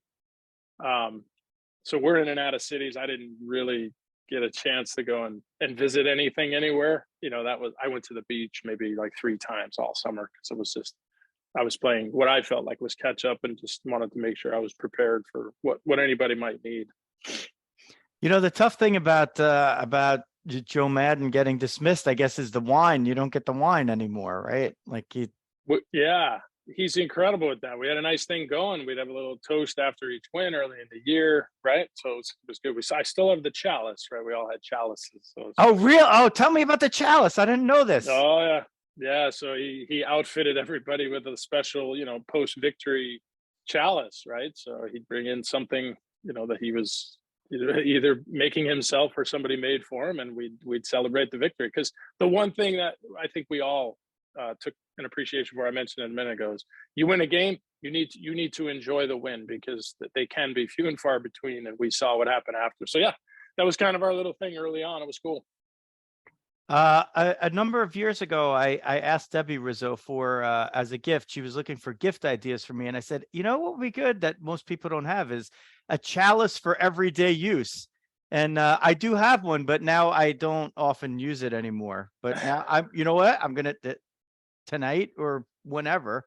So we're in and out of cities. I didn't really get a chance to go and visit anything anywhere. I went to the beach maybe like 3 times all summer, because I was playing what I felt like was catch up, and just wanted to make sure I was prepared for what anybody might need. The tough thing about Joe Maddon getting dismissed, I guess, is the wine. You don't get the wine anymore, right? Yeah, he's incredible at that. We had a nice thing going. We'd have a little toast after each win early in the year, right? So it was good. I still have the chalice, right? We all had chalices. So Oh, tell me about the chalice. I didn't know this. Oh, yeah. Yeah, so he outfitted everybody with a special, post-victory chalice, right? So he'd bring in something, that he was either making himself or somebody made for him, and we'd celebrate the victory. Because the one thing that I think we all took an appreciation for, I mentioned it a minute ago, is you win a game, you need to enjoy the win, because they can be few and far between, and we saw what happened after. So yeah, that was kind of our little thing early on. It was cool. A number of years ago, I asked Debbie Rizzo for as a gift. She was looking for gift ideas for me, and I said, what would be good that most people don't have is a chalice for everyday use. And I do have one, but now I don't often use it anymore. But now I'm gonna tonight or whenever,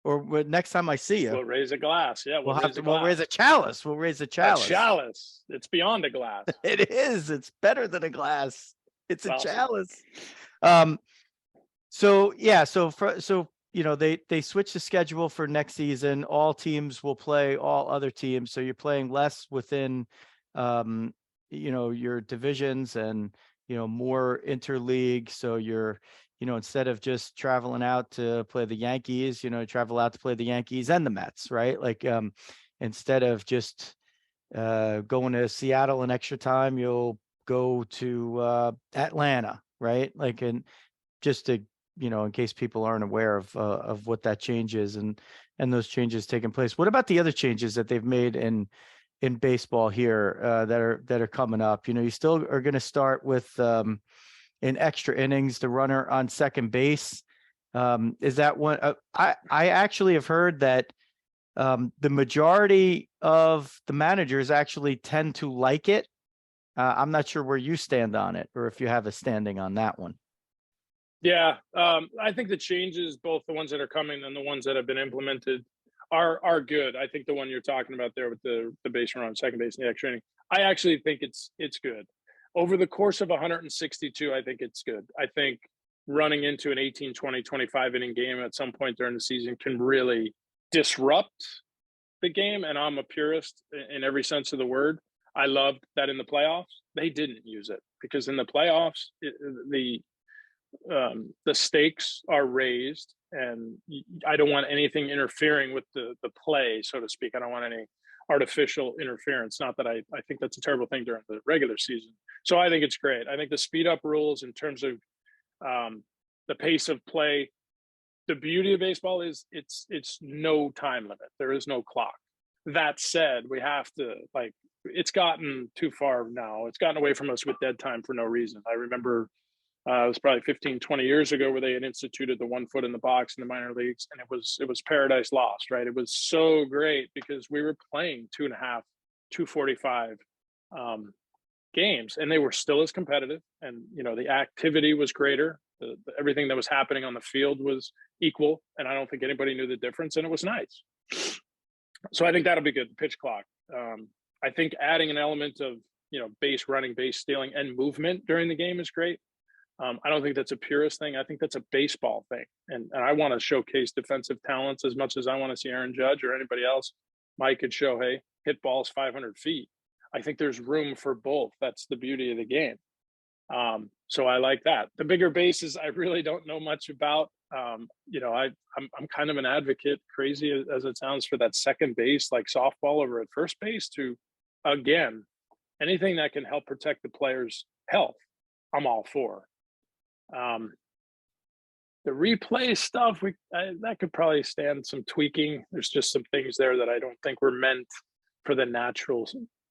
or next time I see you, we'll raise a glass. Yeah, we'll raise a chalice. We'll raise a chalice. A chalice. It's beyond a glass. It is. It's better than a glass. It's a chalice. So yeah, so they switch the schedule for next season. All teams will play all other teams. So you're playing less within your divisions, and more interleague. So you're instead of just traveling out to play the Yankees, travel out to play the Yankees and the Mets, right? Like instead of just going to Seattle an extra time, you'll go to Atlanta, right? Like, and just to in case people aren't aware of what that change is, and those changes taking place. What about the other changes that they've made in in baseball here that are coming up. You still are going to start with in extra innings, the runner on second base. Is that one? I actually have heard that the majority of the managers actually tend to like it. I'm not sure where you stand on it, or if you have a standing on that one. Yeah, I think the changes, both the ones that are coming and the ones that have been implemented, are good. I think the one you're talking about there with the base runner on second base in the extra inning, I actually think it's good. Over the course of 162, I think it's good. I think running into an 18, 20, 25 inning game at some point during the season can really disrupt the game. And I'm a purist in every sense of the word. I loved that in the playoffs, they didn't use it, because in the playoffs, the stakes are raised, and I don't want anything interfering with the play, so to speak. I don't want any artificial interference. Not that I think that's a terrible thing during the regular season. So I think it's great. I think the speed up rules in terms of the pace of play, the beauty of baseball is it's no time limit. There is no clock. That said, we have to, it's gotten too far now. It's gotten away from us with dead time for no reason. I remember it was probably 15, 20 years ago where they had instituted the 1 foot in the box in the minor leagues, and it was paradise lost, right? It was so great because we were playing 2.5, 245 games, and they were still as competitive, and the activity was greater. Everything that was happening on the field was equal, and I don't think anybody knew the difference, and it was nice. So I think that'll be good. The pitch clock. I think adding an element of base running, base stealing, and movement during the game is great. I don't think that's a purist thing. I think that's a baseball thing. And I want to showcase defensive talents as much as I want to see Aaron Judge or anybody else, Mike and Shohei, hit balls 500 feet. I think there's room for both. That's the beauty of the game. So I like that. The bigger bases, I really don't know much about. I'm kind of an advocate, crazy as it sounds, for that second base, like softball over at first base, to, again, anything that can help protect the player's health, I'm all for. The replay stuff, that could probably stand some tweaking. There's just some things there that I don't think were meant for the natural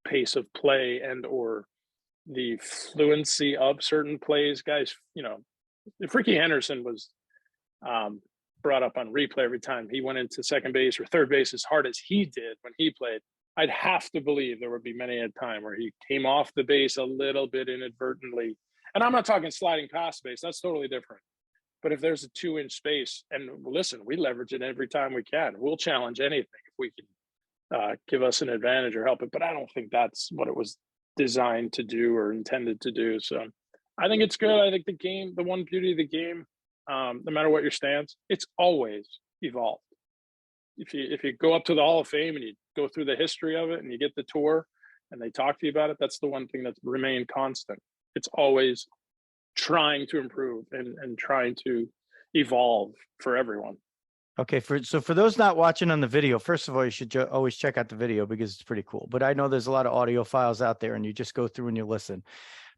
pace of play and or the fluency of certain plays. Guys, Ricky Henderson was brought up on replay every time he went into second base or third base as hard as he did when he played. I'd have to believe there would be many a time where he came off the base a little bit inadvertently. And I'm not talking sliding past base. That's totally different. But if there's a 2-inch space, and listen, we leverage it every time we can. We'll challenge anything if we can give us an advantage or help it. But I don't think that's what it was designed to do or intended to do. So I think it's good. I think the one beauty of the game, no matter what your stance, it's always evolved. If you go up to the Hall of Fame and you go through the history of it and you get the tour and they talk to you about it, that's the one thing that's remained constant. It's always trying to improve and trying to evolve for everyone. Okay, so for those not watching on the video, first of all, you should always check out the video because it's pretty cool. But I know there's a lot of audio files out there, and you just go through and you listen.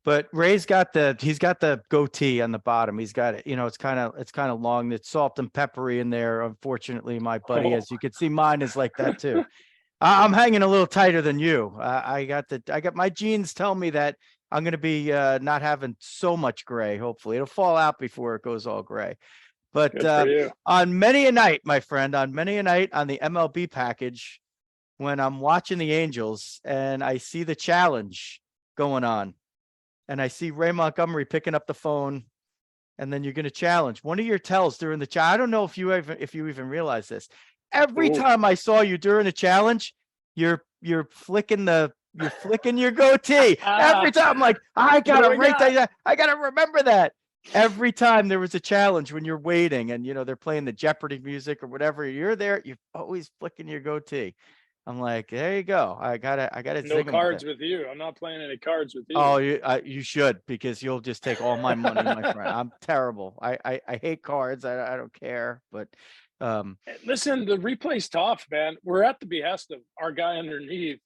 But Ray's got the goatee on the bottom. He's got it. It's kind of long. It's salt and peppery in there. Unfortunately, my buddy, as you can see, mine is like that too. I'm hanging a little tighter than you. I got my genes tell me that I'm going to be not having so much gray. Hopefully it'll fall out before it goes all gray. But on many a night, my friend, on many a night on the MLB package, when I'm watching the Angels and I see the challenge going on and I see Ray Montgomery picking up the phone, and then you're going to challenge. One of your tells during the challenge, I don't know if you even realize this. Every time I saw you during a challenge, you're flicking your goatee. Every time I'm like, I gotta rate that. I gotta remember that. Every time there was a challenge when you're waiting and they're playing the Jeopardy music or whatever, you're there, you're always flicking your goatee. I'm like, there you go. I gotta no cards with you. I'm not playing any cards with you. Oh, you should, because you'll just take all my money, my friend. I'm terrible. I hate cards. I don't care. But listen, the replay's tough, man. We're at the behest of our guy underneath.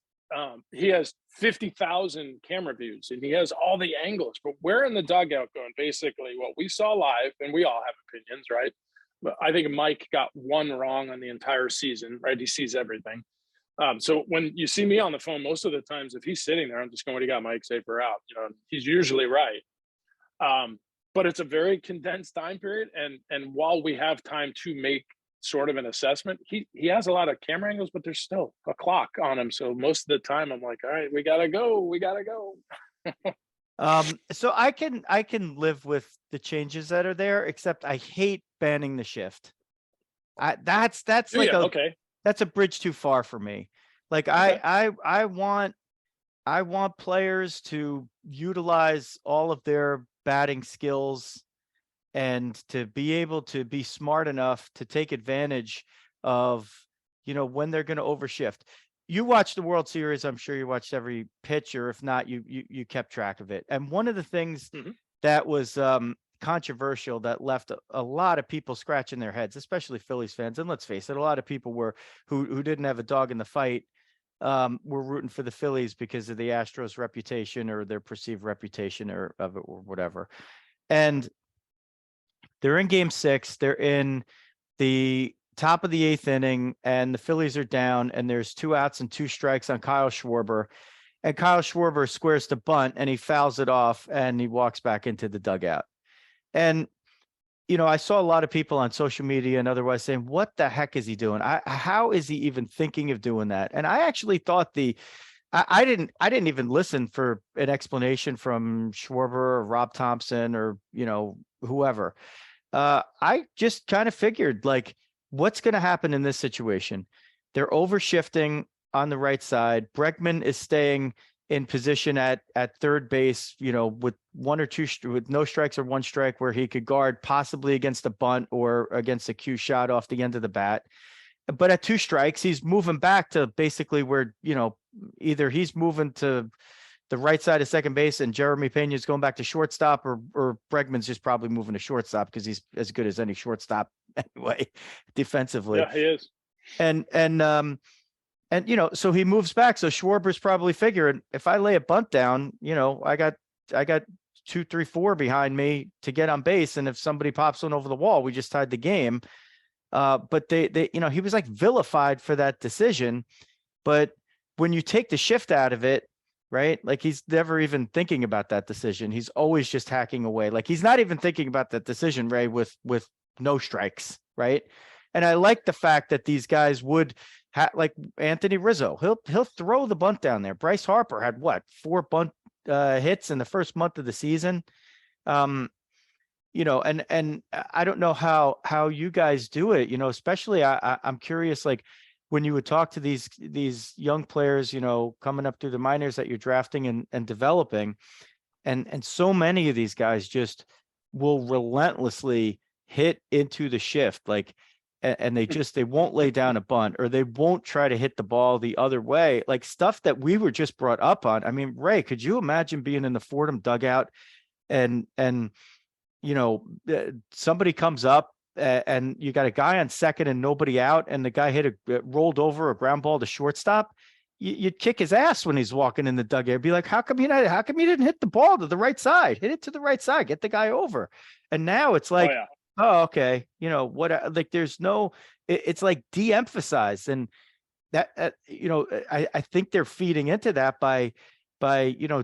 He has 50,000 camera views and he has all the angles, but we're in the dugout going basically what we saw live, and we all have opinions, right? But I think Mike got one wrong on the entire season, right? He sees everything. So when you see me on the phone, most of the times, if he's sitting there, I'm just going, "What do you got, Mike? Safe or out?" He's usually right. But it's a very condensed time period, and while we have time to make sort of an assessment, he has a lot of camera angles, but there's still a clock on him. So most of the time, I'm like, "All right, we gotta go, we gotta go." So I can live with the changes that are there, except I hate banning the shift. That's like Okay. that's a bridge too far for me. Like Okay. I want players to utilize all of their batting skills and to be able to be smart enough to take advantage of, when they're going to overshift. You watched the World Series. I'm sure you watched every pitch, or if not, you kept track of it. And one of the things that was controversial that left a lot of people scratching their heads, especially Phillies fans. And let's face it, a lot of people who didn't have a dog in the fight were rooting for the Phillies because of the Astros reputation or their perceived reputation of it or whatever. And they're in game 6. They're in the top of the 8th inning, and the Phillies are down, and there's 2 outs and 2 strikes on Kyle Schwarber. And Kyle Schwarber squares the bunt, and he fouls it off, and he walks back into the dugout. And, I saw a lot of people on social media and otherwise saying, what the heck is he doing? How is he even thinking of doing that? And I actually thought I didn't even listen for an explanation from Schwarber or Rob Thompson or, whoever. I just kind of figured, like, what's going to happen in this situation? They're overshifting on the right side. Bregman is staying in position at third base, with 1 or 2 with no strikes or 1 strike, where he could guard possibly against a bunt or against a cue shot off the end of the bat. But at 2 strikes, he's moving back to basically where, either he's moving to the right side of second base and Jeremy Pena's going back to shortstop, or Bregman's just probably moving to shortstop because he's as good as any shortstop anyway, defensively. Yeah, he is. And so he moves back. So Schwarber's probably figuring, if I lay a bunt down, I got 2, 3, 4 behind me to get on base. And if somebody pops one over the wall, we just tied the game. But they, he was like vilified for that decision. But when you take the shift out of it, right? Like, he's never even thinking about that decision. He's always just hacking away. Like, he's not even thinking about that decision, Ray, with no strikes, right? And I like the fact that these guys would like Anthony Rizzo. He'll throw the bunt down there. Bryce Harper had 4 bunt hits in the first month of the season. And I don't know how you guys do it, especially I'm curious, like, when you would talk to these young players, coming up through the minors that you're drafting and developing, and so many of these guys just will relentlessly hit into the shift, like, and they won't lay down a bunt, or they won't try to hit the ball the other way, like stuff that we were just brought up on. I mean, Ray, could you imagine being in the Fordham dugout and somebody comes up and you got a guy on second and nobody out, and the guy rolled over a ground ball to shortstop? You'd kick his ass when he's walking in the dugout. Be like, how come you didn't hit the ball to the right side? Hit it to the right side, get the guy over. And now it's like, oh, okay. What, like, there's no, it's like de-emphasized. And that, I think they're feeding into that by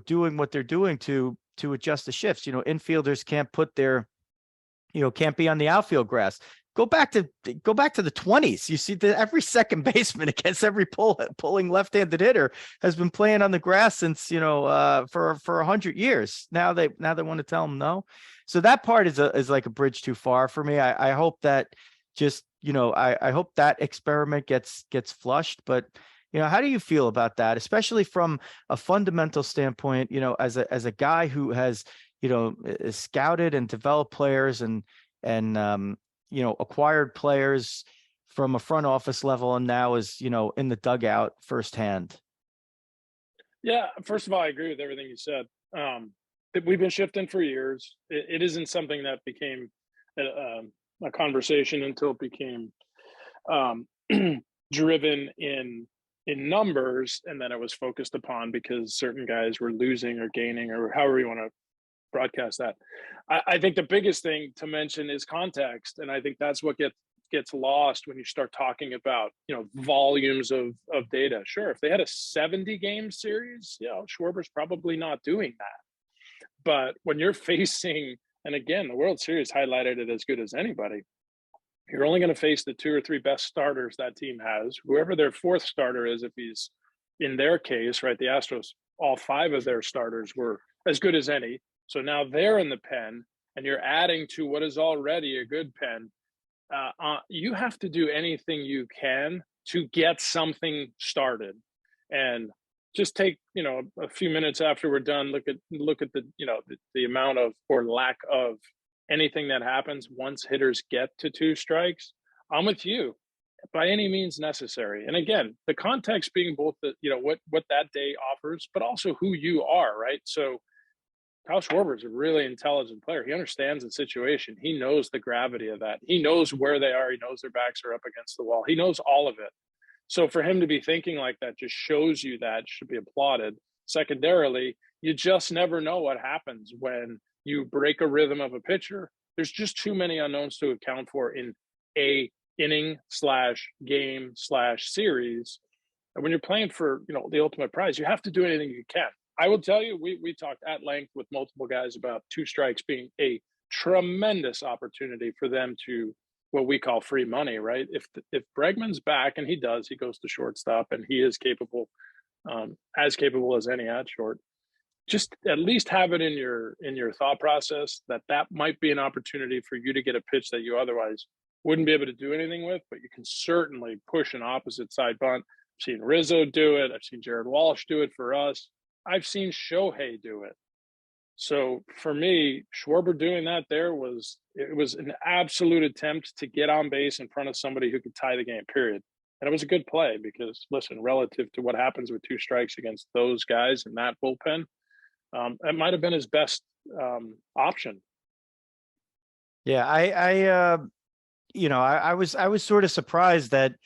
doing what they're doing to adjust the shifts. Infielders can't put their, can't be on the outfield grass. Go back to the 20s. You see that every second baseman against every pulling left-handed hitter has been playing on the grass since, for 100 years. Now they want to tell them no. So that part is like a bridge too far for me. I hope that just, I hope that experiment gets flushed. But, how do you feel about that, especially from a fundamental standpoint, as a guy who has, scouted and developed players and acquired players from a front office level, and now is, in the dugout firsthand? Yeah, first of all, I agree with everything you said. We've been shifting for years. It isn't something that became a conversation until it became driven in numbers, and then it was focused upon because certain guys were losing or gaining, or however you want to broadcast that. I think the biggest thing to mention is context, and I think that's what gets lost when you start talking about, volumes of data. Sure, if they had a 70 game series, Schwarber's probably not doing that. But when you're facing, and again, the World Series highlighted it as good as anybody, you're only going to face the 2 or 3 best starters that team has. Whoever their fourth starter is, if he's in their case, right, the Astros, all 5 of their starters were as good as any. So now they're in the pen, and you're adding to what is already a good pen. You have to do anything you can to get something started. And just take, a few minutes after we're done, look at the amount of, or lack of, anything that happens once hitters get to 2 strikes. I'm with you, by any means necessary. And again, the context being both the, what that day offers, but also who you are, right? So Kyle Schwarber is a really intelligent player. He understands the situation. He knows the gravity of that. He knows where they are. He knows their backs are up against the wall. He knows all of it. So for him to be thinking like that just shows you that should be applauded. Secondarily, you just never know what happens when you break a rhythm of a pitcher. There's just too many unknowns to account for in a inning/game/series. And when you're playing for, the ultimate prize, you have to do anything you can. I will tell you, we talked at length with multiple guys about 2 strikes being a tremendous opportunity for them to, what we call free money, right? If Bregman's back, and he does, he goes to shortstop, and he is capable, as capable as any at short. Just at least have it in your thought process that might be an opportunity for you to get a pitch that you otherwise wouldn't be able to do anything with, but you can certainly push an opposite side bunt. I've seen Rizzo do it. I've seen Jared Walsh do it for us. I've seen Shohei do it. So for me, Schwarber doing that there was an absolute attempt to get on base in front of somebody who could tie the game, period. And it was a good play because, listen, relative to what happens with 2 strikes against those guys in that bullpen, it might have been his best option. Yeah, I was sort of surprised that,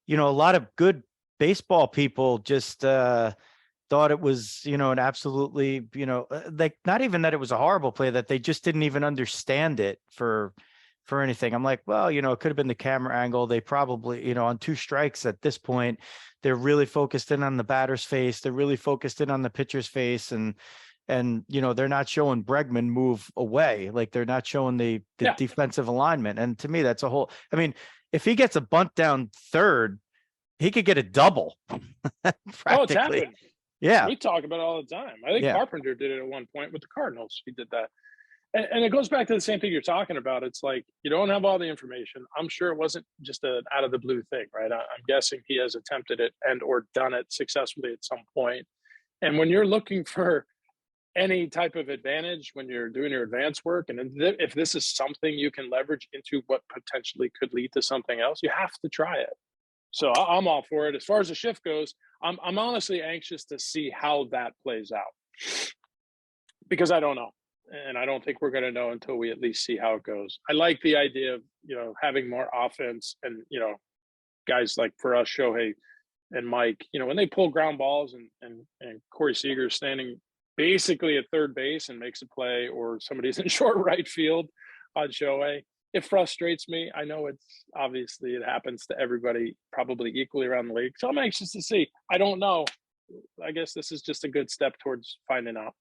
a lot of good baseball people just thought it was, an absolutely, like not even that it was a horrible play, that they just didn't even understand it for anything. I'm like, well, it could have been the camera angle. They probably, on 2 strikes at this point, they're really focused in on the batter's face. They're really focused in on the pitcher's face. And they're not showing Bregman move away. Like they're not showing the defensive alignment. And to me, that's a whole, if he gets a bunt down third, he could get a double. Oh, it's happened. Yeah. We talk about it all the time. I think Carpenter did it at one point with the Cardinals. He did that. And it goes back to the same thing you're talking about. It's like, you don't have all the information. I'm sure it wasn't just an out of the blue thing, right? I'm guessing he has attempted it and or done it successfully at some point. And when you're looking for any type of advantage when you're doing your advanced work, and if this is something you can leverage into what potentially could lead to something else, you have to try it. So I'm all for it. As far as the shift goes, I'm honestly anxious to see how that plays out, because I don't know. And I don't think we're going to know until we at least see how it goes. I like the idea of, having more offense and, guys like for us, Shohei and Mike, when they pull ground balls and Corey Seager standing basically at third base and makes a play, or somebody's in short right field on Shohei, it frustrates me. I know it happens to everybody probably equally around the league. So I'm anxious to see. I don't know. I guess this is just a good step towards finding out.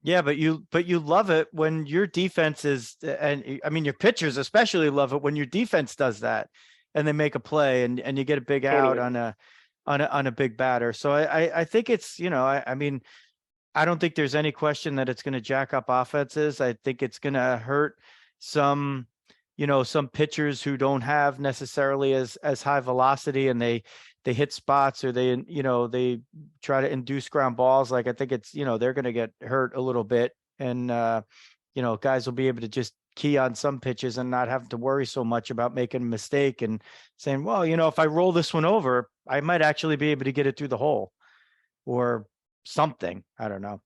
Yeah, but you love it when your defense is, and I mean, your pitchers especially love it when your defense does that and they make a play and you get a big out on a big batter. So I think it's, I don't think there's any question that it's going to jack up offenses. I think it's going to hurt some pitchers who don't have necessarily as high velocity, and they hit spots, or they try to induce ground balls. Like I think it's, they're going to get hurt a little bit, and guys will be able to just key on some pitches and not have to worry so much about making a mistake and saying, well, if I roll this one over, I might actually be able to get it through the hole or something. I don't know.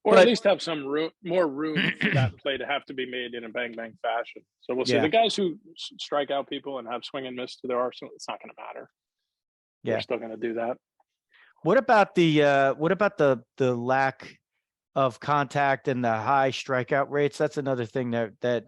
Or at least have some more room for that play to have to be made in a bang bang fashion. So we'll see. The guys who strike out people and have swing and miss to their arsenal, it's not going to matter. Yeah, they're still going to do that. What about the lack of contact and the high strikeout rates? That's another thing that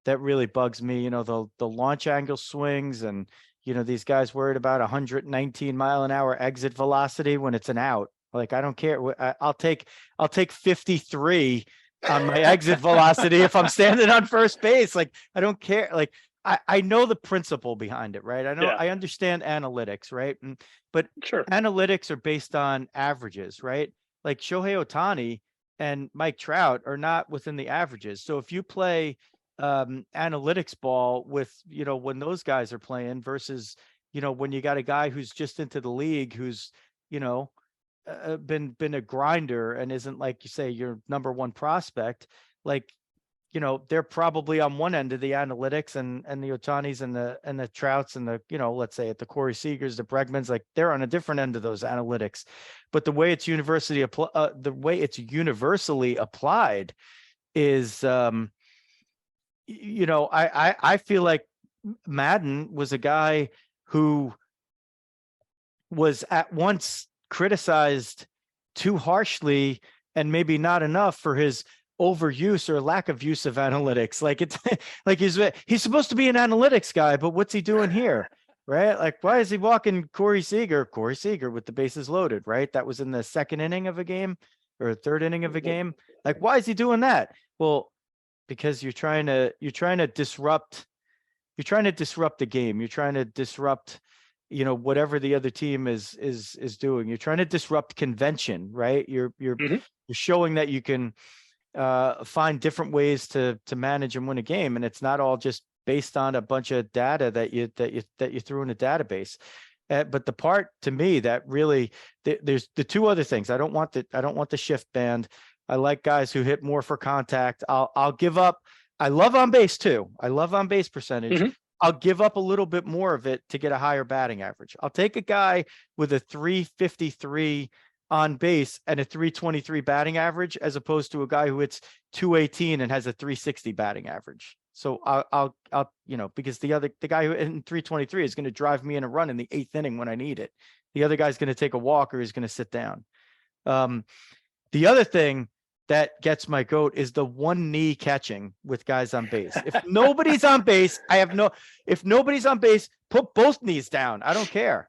that really bugs me. The launch angle swings, and these guys worried about 119-mile-an-hour exit velocity when it's an out. Like, I don't care. I'll take 53 on my exit velocity if I'm standing on first base. Like, I don't care. Like, I know the principle behind it, right? I understand analytics, right? But Sure. analytics are based on averages, right? Like Shohei Ohtani and Mike Trout are not within the averages. So if you play analytics ball with, when those guys are playing versus, when you got a guy who's just into the league, who's, been a grinder and isn't, like you say, your number one prospect, like, they're probably on one end of the analytics, and the Ohtanis and the Trouts and the, let's say at the Corey Seagers, the Bregmans, like they're on a different end of those analytics. But the way it's universally applied is, I feel like Madden was a guy who was at once criticized too harshly and maybe not enough for his overuse or lack of use of analytics. Like, it's like he's supposed to be an analytics guy, but what's he doing here? Right? Like, why is he walking Corey Seager with the bases loaded? Right? That was in the second inning of a game or third inning of a game. Like, why is he doing that? Well, because you're trying to disrupt the game. You're trying to disrupt, whatever the other team is doing. You're trying to disrupt convention, right? You're showing that you can find different ways to manage and win a game, and it's not all just based on a bunch of data that you threw in a database. But the part, to me, that really, there's the two other things. I don't want the shift band. I like guys who hit more for contact. I'll give up. I love on base too. I love on base percentage. I'll give up a little bit more of it to get a higher batting average. I'll take a guy with a 353 on base and a 323 batting average, as opposed to a guy who hits 218 and has a 360 batting average. So I'll because the guy who in 323 is going to drive me in a run in the 8th inning when I need it. The other guy's going to take a walk or he's going to sit down. The other thing that gets my goat is the one knee catching with guys on base. If nobody's on base, if nobody's on base, put both knees down. I don't care.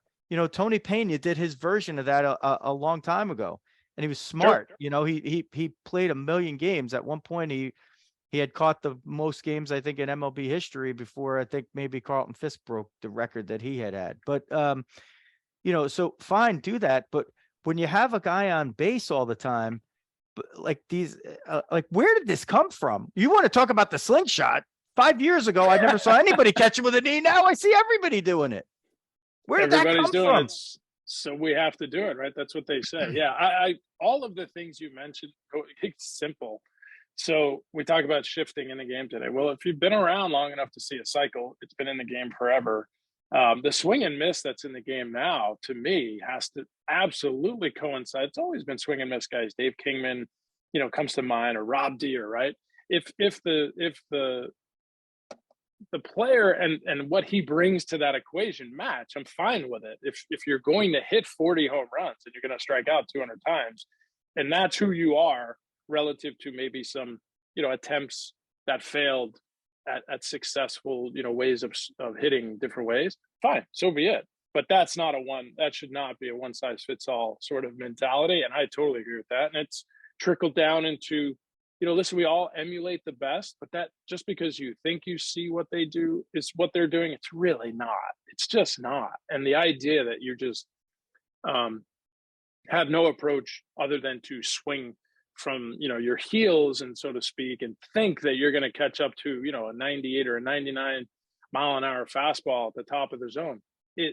Tony Pena did his version of that a long time ago, and he was smart. Sure. He played 1 million games. At one point, he had caught the most games, I think, in MLB history before, I think, maybe Carlton Fisk broke the record that he had. But, so fine, do that. But when you have a guy on base all the time, like these, like, where did this come from? You want to talk about the slingshot? 5 years ago, I never saw anybody catch it with a knee. Now I see everybody doing it. Where did Everybody's that come doing from? it, so we have to do it, right? That's what they say. Yeah, I all of the things you mentioned, it's simple. So we talk about shifting in the game today. Well, if you've been around long enough to see a cycle, it's been in the game forever. The swing and miss that's in the game now, to me, has to absolutely coincide. It's always been swing and miss guys. Dave Kingman, comes to mind, or Rob Deere, right? If the player and what he brings to that equation match, I'm fine with it. If you're going to hit 40 home runs and you're going to strike out 200 times, and that's who you are relative to maybe some, attempts that failed at successful, ways of hitting different ways, fine, so be it. But that should not be a one size fits all sort of mentality. And I totally agree with that. And it's trickled down into, listen, we all emulate the best, but that just because you think you see what they do is what they're doing, it's really not. It's just not. And the idea that you just have no approach other than to swing from, your heels, and so to speak, and think that you're going to catch up to, a 98 or a 99 mile an hour fastball at the top of the zone.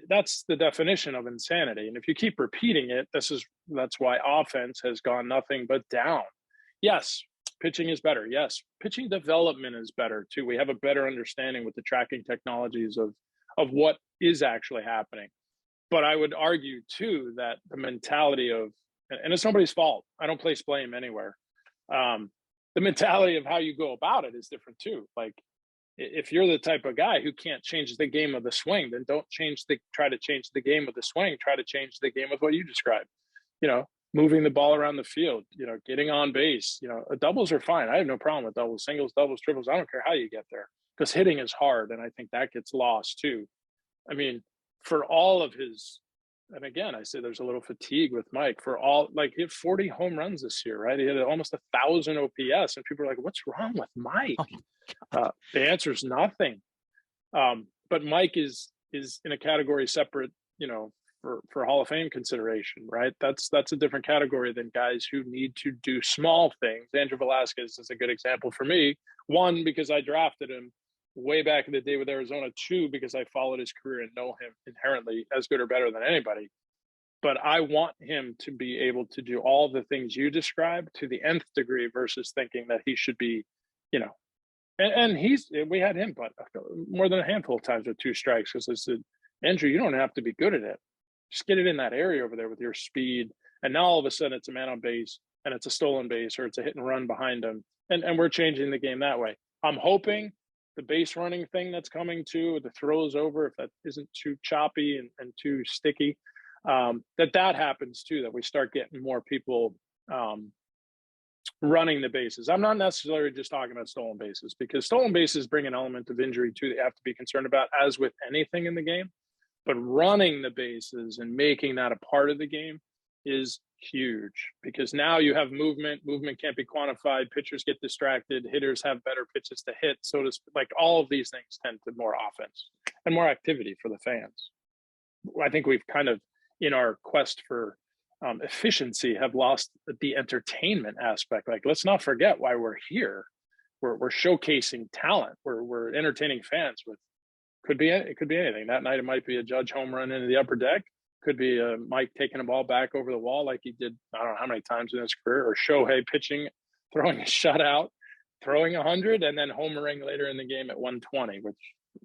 That's the definition of insanity. And if you keep repeating it, that's why offense has gone nothing but down. Yes, pitching is better. Yes, pitching development is better too. We have a better understanding with the tracking technologies of what is actually happening. But I would argue too that the mentality of, and it's nobody's fault, I don't place blame anywhere. The mentality of how you go about it is different too. Like, if you're the type of guy who can't change the game of the swing, then don't try to change the game of the swing. Try to change the game with what you described. Moving the ball around the field, getting on base. Doubles are fine. I have no problem with doubles, singles, doubles, triples. I don't care how you get there. because hitting is hard, and I think that gets lost too. I mean, for all of his, and again, I say there's a little fatigue with Mike for all, like, he had 40 home runs this year, right? He had almost 1,000 OPS, and people are like, "What's wrong with Mike?" The answer is nothing. But Mike is in a category separate, for Hall of Fame consideration, right? That's a different category than guys who need to do small things. Andrew Velasquez is a good example for me. One, because I drafted him way back in the day with Arizona. Two, because I followed his career and know him inherently as good or better than anybody. But I want him to be able to do all the things you described to the nth degree versus thinking that he should be, and we had him, but more than a handful of times with 2 strikes, because I said, Andrew, you don't have to be good at it. Just get it in that area over there with your speed. And now all of a sudden it's a man on base and it's a stolen base or it's a hit and run behind him. And we're changing the game that way. I'm hoping the base running thing that's coming too, the throws over, if that isn't too choppy and too sticky, that happens too, that we start getting more people running the bases. I'm not necessarily just talking about stolen bases, because stolen bases bring an element of injury too that you have to be concerned about, as with anything in the game. But running the bases and making that a part of the game is huge, because now you have movement. Movement can't be quantified. Pitchers get distracted. Hitters have better pitches to hit. So to like, all of these things tend to more offense and more activity for the fans. I think we've kind of, in our quest for efficiency, have lost the entertainment aspect. Like, let's not forget why we're here. We're showcasing talent. We're entertaining fans with, it could be anything. That night it might be a Judge home run into the upper deck. Could be a Mike taking a ball back over the wall like he did, I don't know how many times in his career, or Shohei pitching, throwing a shutout, throwing 100, and then homering later in the game at 120, which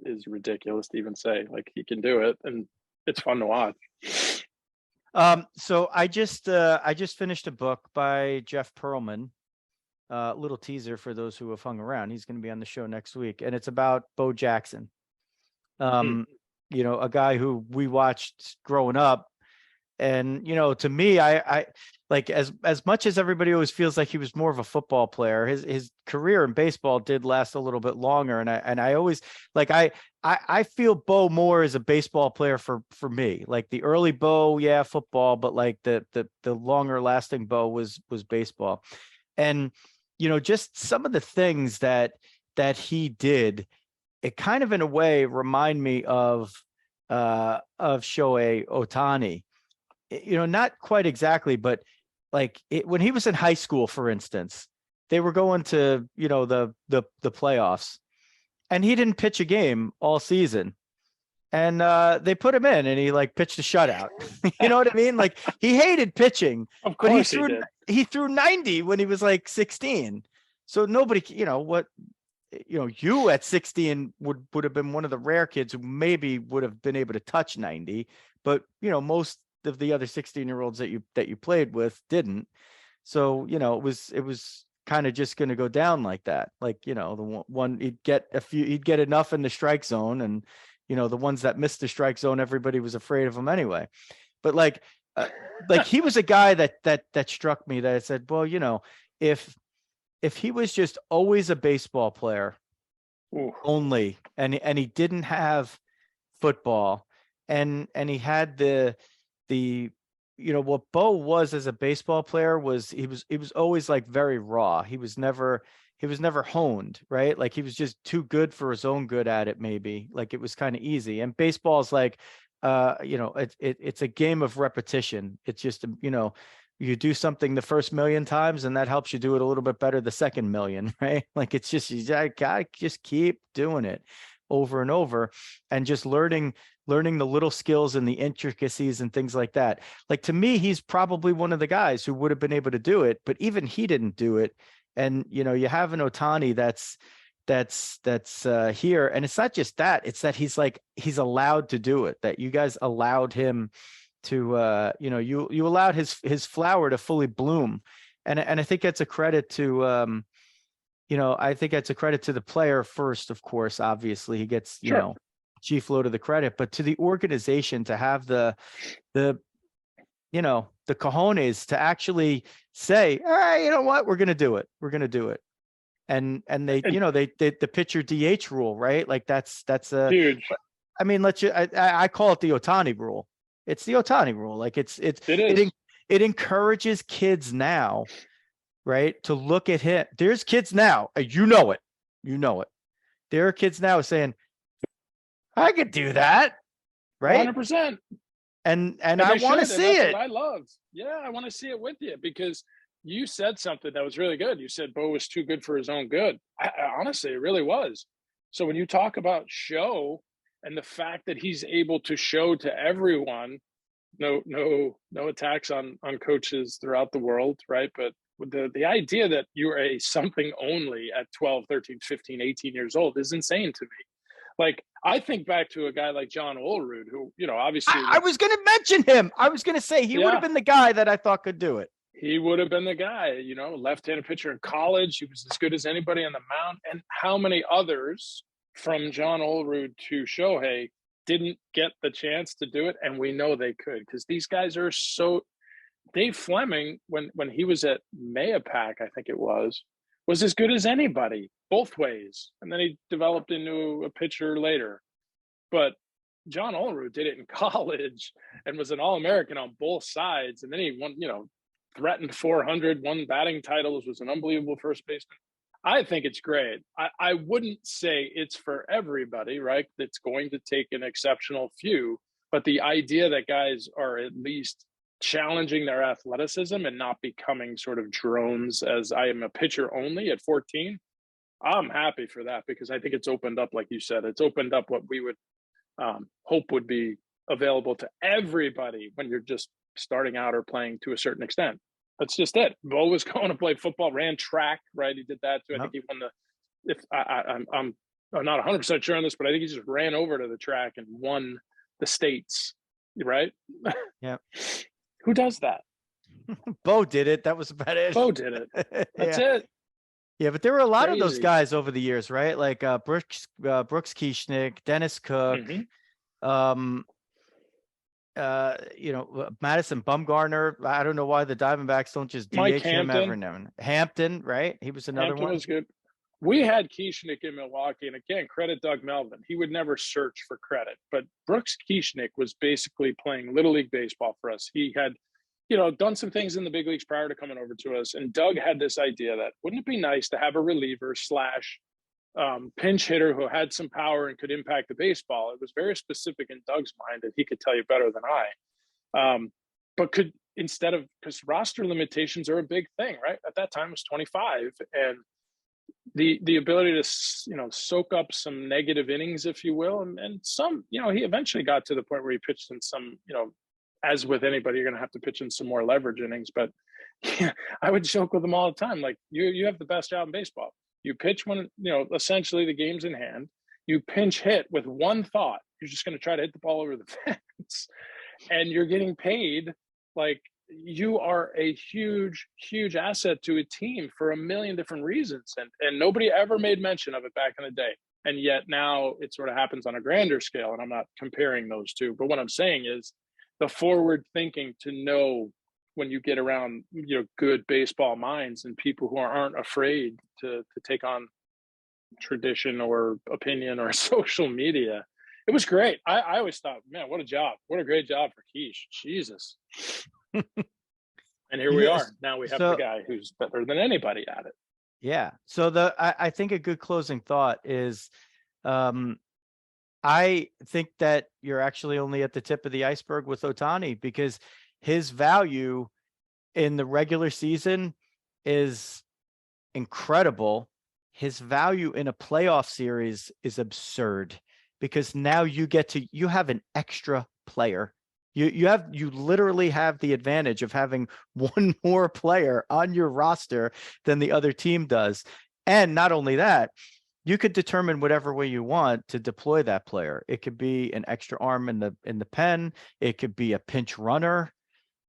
is ridiculous to even say. Like, he can do it, and it's fun to watch. So I just finished a book by Jeff Pearlman. Little teaser for those who have hung around. He's going to be on the show next week, and it's about Bo Jackson. A guy who we watched growing up. And, to me, I like, as much as everybody always feels like he was more of a football player, his career in baseball did last a little bit longer. And I always, like, I feel Bo more as a baseball player for me. Like, the early Bo, yeah, football, but like the longer lasting Bo was baseball. And, just some of the things that he did, it kind of in a way remind me of Shohei Ohtani. Not quite exactly, but like when he was in high school, for instance, they were going to, the playoffs, and he didn't pitch a game all season. And they put him in, and he like pitched a shutout. You know what I mean? Like, he hated pitching, Of course but he threw 90 when he was like 16. So nobody, you at 16 would have been one of the rare kids who maybe would have been able to touch 90, but most of the other 16-year-olds that you played with didn't. So it was kind of just going to go down like that. Like, the one he'd get enough in the strike zone, and the ones that missed the strike zone, everybody was afraid of him anyway. But like he was a guy that struck me, that I said, well, if he was just always a baseball player only, and he didn't have football, and he had the what Bo was as a baseball player was he was always like very raw. He was never honed, right? Like, he was just too good for his own good at it, maybe. Like, it was kind of easy. And baseball's like, it's a game of repetition. It's just, you do something the first million times, and that helps you do it a little bit better the second million, right? Like, it's just, you gotta just keep doing it over and over, and just learning the little skills and the intricacies and things like that. Like, to me, he's probably one of the guys who would have been able to do it, but even he didn't do it. And, you have an Ohtani that's here. And it's not just that, it's that he's allowed to do it, that you guys allowed him to, you allowed his flower to fully bloom. And I think that's a credit to, I think that's a credit to the player first, of course. Obviously, he gets, Sure. chief load of the credit, but to the organization to have the cojones to actually say, all right, you know what, we're going to do it. We're going to do it. and they, And the pitcher DH rule, right? Like that's a, huge. I mean, I call it the Ohtani rule. It's the Ohtani rule. Like It is. it encourages kids now, right, to look at him. There's kids now, you know it. There are kids now saying, I could do that, right? 100%. And I want to see it. I love. Yeah, I want to see it with you, because you said something that was really good. You said Bo was too good for his own good. I honestly, it really was. So when you talk about show and the fact that he's able to show to everyone, no attacks on coaches throughout the world, right? But the idea that you're a something only at 12, 13, 15, 18 years old is insane to me. Like, I think back to a guy like John Olerud, who, obviously I was going to mention him. I was going to say he would have been the guy that I thought could do it. He would have been the guy, left-handed pitcher in college. He was as good as anybody on the mound. And how many others from John Olerud to Shohei didn't get the chance to do it? And we know they could, because these guys are so. Dave Fleming, when he was at Mayapack, I think it was as good as anybody, both ways. And then he developed into a pitcher later. But John Olerud did it in college and was an All-American on both sides. And then he won, threatened 400, won batting titles, was an unbelievable first baseman. I think it's great. I wouldn't say it's for everybody, right? It's going to take an exceptional few. But the idea that guys are at least challenging their athleticism and not becoming sort of drones as I am a pitcher only at 14, I'm happy for that, because I think it's opened up, like you said, it's opened up what we would hope would be available to everybody when you're just starting out or playing to a certain extent. That's just it. Bo was going to play football, ran track, right? He did that too. I think he won I'm not 100% sure on this, but I think he just ran over to the track and won the states, right? Yeah. Who does that? Bo did it. That was about it. Bo did it. That's it. Yeah, but there were a lot of those guys over the years, right? Like Brooks Kieschnick, Dennis Cook, Madison Bumgarner. I don't know why the Diamondbacks don't just DH him ever now. Hampton, right? He was another one. Was good. We had Kieschnick in Milwaukee, and again, credit Doug Melvin. He would never search for credit, but Brooks Kieschnick was basically playing Little League baseball for us. He had, done some things in the big leagues prior to coming over to us, and Doug had this idea that wouldn't it be nice to have a reliever / pinch hitter who had some power and could impact the baseball. It was very specific in Doug's mind, and he could tell you better than I. But could, instead of, because roster limitations are a big thing, right? At that time it was 25, and the ability to soak up some negative innings, if you will, and some, he eventually got to the point where he pitched in some, as with anybody, you're going to have to pitch in some more leverage innings. But yeah, I would joke with them all the time, like, you have the best job in baseball. You pitch when, essentially the game's in hand. You pinch hit with one thought. You're just going to try to hit the ball over the fence. And you're getting paid like you are a huge, huge asset to a team for a million different reasons. And nobody ever made mention of it back in the day. And yet now it sort of happens on a grander scale. And I'm not comparing those two. But what I'm saying is the forward thinking to know when you get around, good baseball minds and people who aren't afraid to take on tradition or opinion or social media. It was great. I always thought, man, what a job. What a great job for Quiche. Jesus. And here we are. Now we have the guy who's better than anybody at it. Yeah. So I think a good closing thought is I think that you're actually only at the tip of the iceberg with Ohtani, because his value in the regular season is incredible. His value in a playoff series is absurd, because now you have an extra player. You literally have the advantage of having one more player on your roster than the other team does. And not only that, you could determine whatever way you want to deploy that player. It could be an extra arm in the pen. It could be a pinch runner,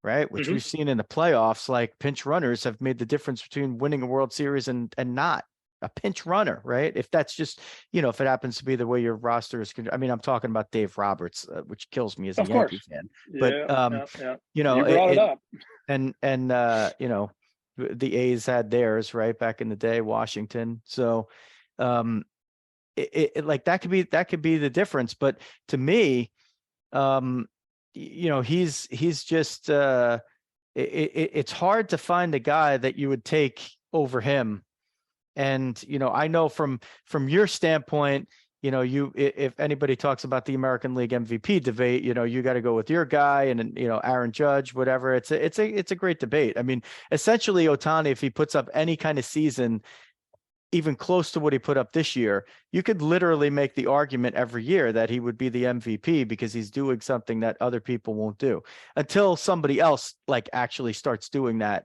right? Which we've seen in the playoffs. Like, pinch runners have made the difference between winning a World Series and not. A pinch runner, right? If that's just, if it happens to be the way your roster is, I'm talking about Dave Roberts, which kills me as a Yankee fan. But you brought it up. And the A's had theirs right back in the day, Washington. So, like that could be the difference. But to me, he's just it's hard to find a guy that you would take over him. And, I know from your standpoint, if anybody talks about the American League MVP debate, you got to go with your guy and, Aaron Judge, whatever. It's a great debate. I mean, essentially Ohtani, if he puts up any kind of season, even close to what he put up this year, you could literally make the argument every year that he would be the MVP because he's doing something that other people won't do until somebody else like actually starts doing that,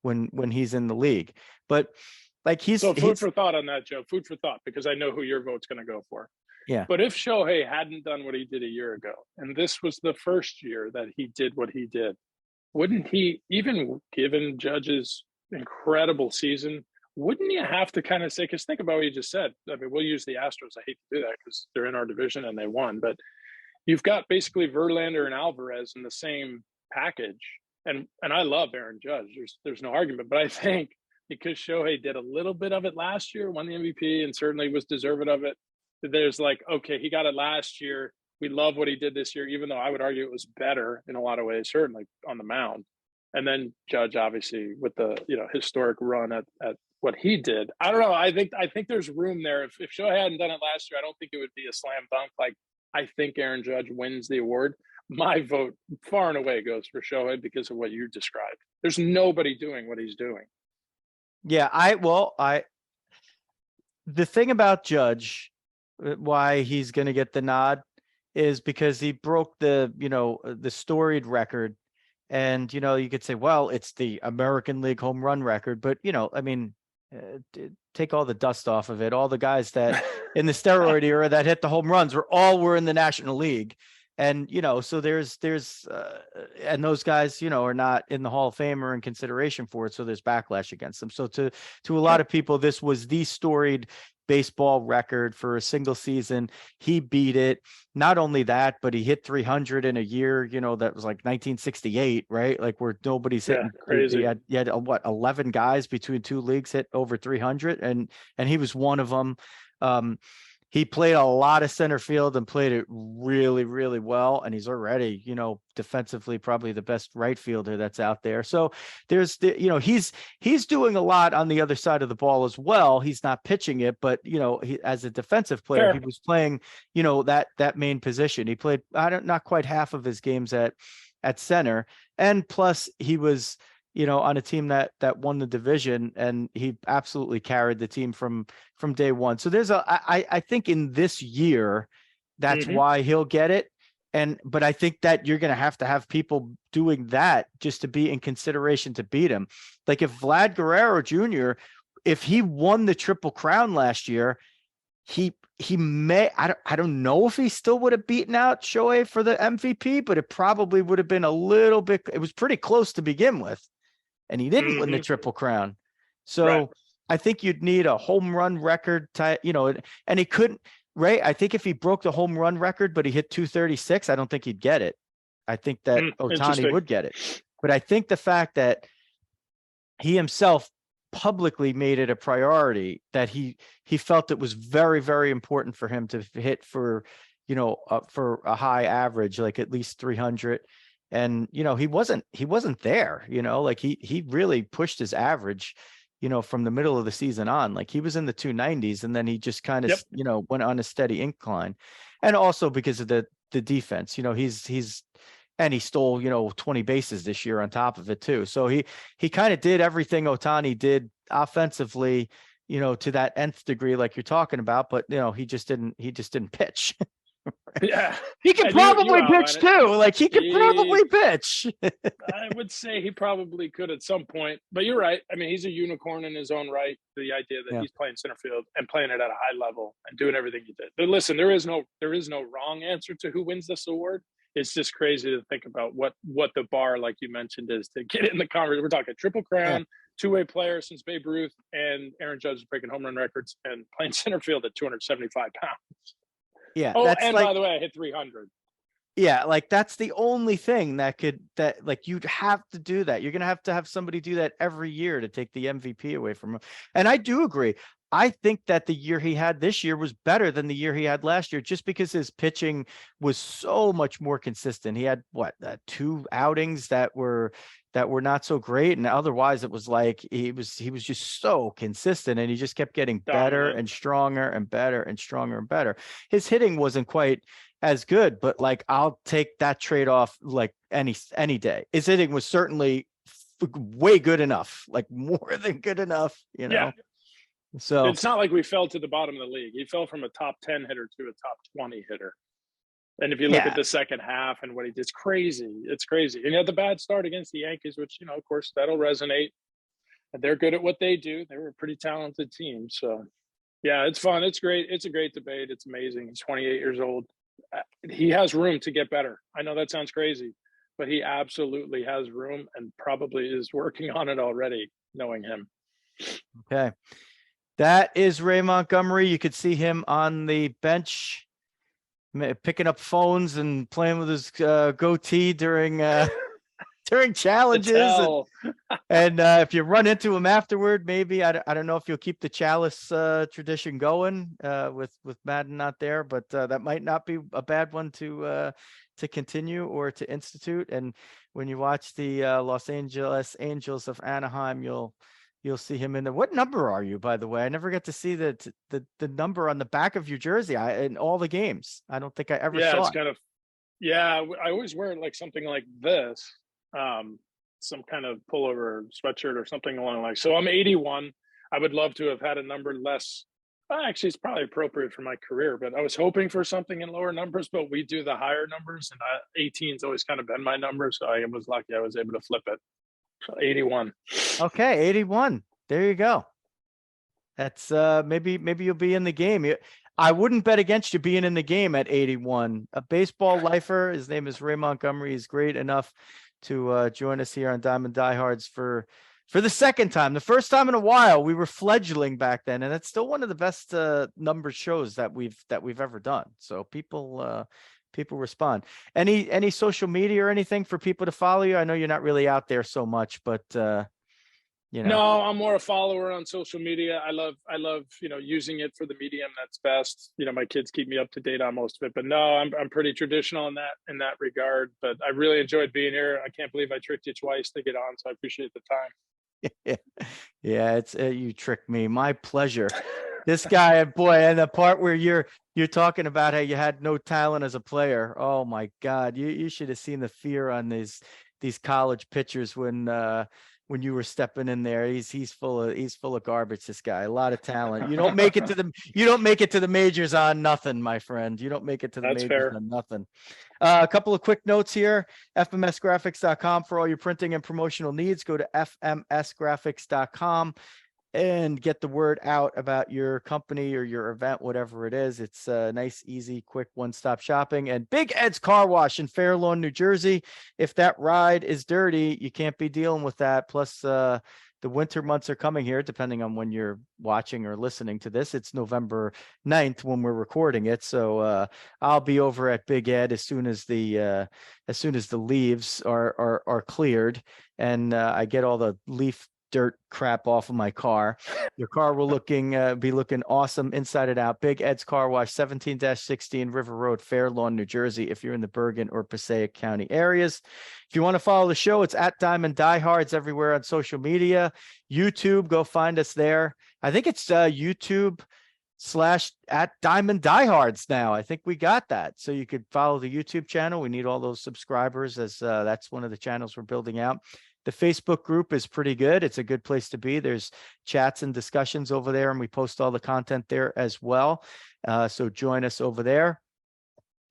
when he's in the league. But like so food for thought on that, Joe. Food for thought, because I know who your vote's going to go for. Yeah. But if Shohei hadn't done what he did a year ago, and this was the first year that he did what he did, wouldn't he, even given Judge's incredible season, wouldn't you have to kind of say, because think about what you just said. I mean, we'll use the Astros. I hate to do that because they're in our division and they won, but you've got basically Verlander and Alvarez in the same package. And I love Aaron Judge. There's no argument, but I think because Shohei did a little bit of it last year, won the MVP, and certainly was deserving of it, there's like, okay, he got it last year. We love what he did this year, even though I would argue it was better in a lot of ways, certainly on the mound. And then Judge, obviously, with the historic run at what he did. I don't know. I think there's room there. If Shohei hadn't done it last year, I don't think it would be a slam dunk. Like, I think Aaron Judge wins the award. My vote far and away goes for Shohei because of what you described. There's nobody doing what he's doing. Yeah, the thing about Judge, why he's going to get the nod is because he broke the storied record. And, you could say, well, it's the American League home run record, but, I mean, take all the dust off of it. All the guys that in the steroid era that hit the home runs were in the National League. And, so there's and those guys, are not in the Hall of Fame or in consideration for it. So there's backlash against them. So to a lot of people, this was the storied baseball record for a single season. He beat it. Not only that, but he hit 300 in a year, that was like 1968, right? Like where nobody's hitting. Crazy. He had 11 guys between two leagues hit over 300, and he was one of them. He played a lot of center field and played it really, really well. And he's already, defensively, probably the best right fielder that's out there. So there's he's doing a lot on the other side of the ball as well. He's not pitching it, but he, as a defensive player, Fair. he was playing, that main position. He played, not quite half of his games at center. And plus he was, on a team that won the division, and he absolutely carried the team from day one. So there's I think in this year, that's why he'll get it. But I think that you're going to have people doing that just to be in consideration to beat him. Like if Vlad Guerrero Jr., if he won the Triple Crown last year, he may, I don't know if he still would have beaten out Shohei for the MVP, but it probably would have been a little bit, it was pretty close to begin with. And he didn't win the Triple Crown. So right. I think you'd need a home run record, and he couldn't, Ray. I think if he broke the home run record, but he hit 236, I don't think he'd get it. I think that Ohtani would get it. But I think the fact that he himself publicly made it a priority, that he felt it was very, very important for him to hit for, for a high average, like at least 300. And, he wasn't there, like he really pushed his average, from the middle of the season on. Like he was in the 290s, and then he just kind of, went on a steady incline. And also because of the defense, and he stole, 20 bases this year on top of it too. So he kind of did everything Ohtani did offensively, to that nth degree, like you're talking about, but he just didn't pitch. Yeah, he could probably pitch too. Like he could probably pitch. I would say he probably could at some point, but you're right. I mean, he's a unicorn in his own right. The idea that he's playing center field and playing it at a high level and doing everything he did. But listen, there is no wrong answer to who wins this award. It's just crazy to think about what the bar, like you mentioned, is to get in the conversation. We're talking Triple Crown, two-way player since Babe Ruth, and Aaron Judge is breaking home run records and playing center field at 275 pounds. Yeah. Oh, and by the way, I hit 300. Yeah, like that's the only thing that like you'd have to do that. You're gonna have somebody do that every year to take the MVP away from him. And I do agree. I think that the year he had this year was better than the year he had last year, just because his pitching was so much more consistent. He had two outings that were not so great, and otherwise it was like he was just so consistent, and he just kept getting better Dominant. and stronger and better and stronger and better. His hitting wasn't quite as good, but like I'll take that trade-off like any day. His hitting was certainly way good enough, like more than good enough, Yeah. So It's not like we fell to the bottom of the league. He fell from a top 10 hitter to a top 20 hitter. And if you look yeah, at the second half and what he did, it's crazy. It's crazy. And he had the bad start against the Yankees, which, of course, that'll resonate. And they're good at what they do. They were a pretty talented team. So, yeah, it's fun. It's great. It's a great debate. It's amazing. He's 28 years old. He has room to get better. I know that sounds crazy, but he absolutely has room and probably is working on it already, knowing him. Okay. That is Ray Montgomery. You could see him on the bench picking up phones and playing with his goatee during challenges. And if you run into him afterward, maybe I don't know if you'll keep the chalice tradition going with Madden not there, but that might not be a bad one to continue or to institute. And when you watch the Los Angeles Angels of Anaheim, you'll see him in the. What number are you, by the way? I never get to see the number on the back of your jersey in all the games. I don't think I ever saw it's it. kind of, I always wear like something like this, some kind of pullover sweatshirt or something along like. So I'm 81. I would love to have had a number less. Actually, it's probably appropriate for my career, but I was hoping for something in lower numbers, but we do the higher numbers, and 18's always kind of been my number. So I was lucky I was able to flip it. So 81. Okay, 81. There you go. That's maybe you'll be in the game. I wouldn't bet against you being in the game at 81. A baseball lifer. His name is Ray Montgomery. He's great enough to join us here on Diamond Diehards for the second time. The first time in a while. We were fledgling back then, and it's still one of the best numbered shows that we've ever done. So people respond. Any social media or anything for people to follow you? I know you're not really out there so much, but No, I'm more a follower on social media. I love using it for the medium that's best. My kids keep me up to date on most of it, but no, I'm pretty traditional in that regard. But I really enjoyed being here. I can't believe I tricked you twice to get on, so I appreciate the time. Yeah, it's you tricked me. My pleasure. This guy, boy, and the part where you're talking about how you had no talent as a player. Oh my God, you should have seen the fear on these college pitchers when you were stepping in there. He's full of garbage. This guy, a lot of talent. You don't make it to the majors on nothing, my friend. You don't make it to the That's majors fair. on nothing. A couple of quick notes here. fmsgraphics.com for all your printing and promotional needs. Go to fmsgraphics.com and get the word out about your company or your event, whatever it is. It's nice, easy, quick, one-stop shopping. And Big Ed's Car Wash in Fair Lawn, New Jersey. If that ride is dirty, you can't be dealing with that. Plus, the winter months are coming here, depending on when you're watching or listening to this. It's November 9th when we're recording it. So I'll be over at Big Ed as soon as the leaves are cleared and I get all the leaf dirt crap off of my car. Your car will be looking awesome inside and out. Big Ed's Car Wash, 17-16 River Road, Fair Lawn, New Jersey. If you're in the Bergen or Passaic County areas, if you want to follow the show, it's at Diamond Diehards everywhere on social media. YouTube, go find us there. I think it's YouTube / Diamond Diehards now. I think we got that. So you could follow the YouTube channel. We need all those subscribers as that's one of the channels we're building out. The Facebook group is pretty good. It's a good place to be. There's chats and discussions over there, and we post all the content there as well. So join us over there.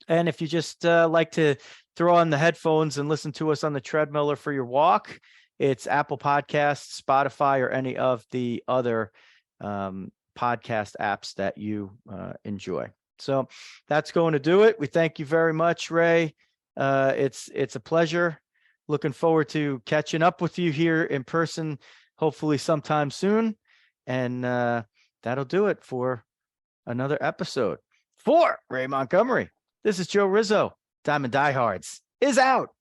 And if you just like to throw on the headphones and listen to us on the treadmill or for your walk, it's Apple Podcasts, Spotify, or any of the other podcast apps that you enjoy. So that's going to do it. We thank you very much, Ray. It's a pleasure. Looking forward to catching up with you here in person, hopefully sometime soon. And that'll do it for another episode. For Ray Montgomery, this is Joe Rizzo. Diamond Diehards is out.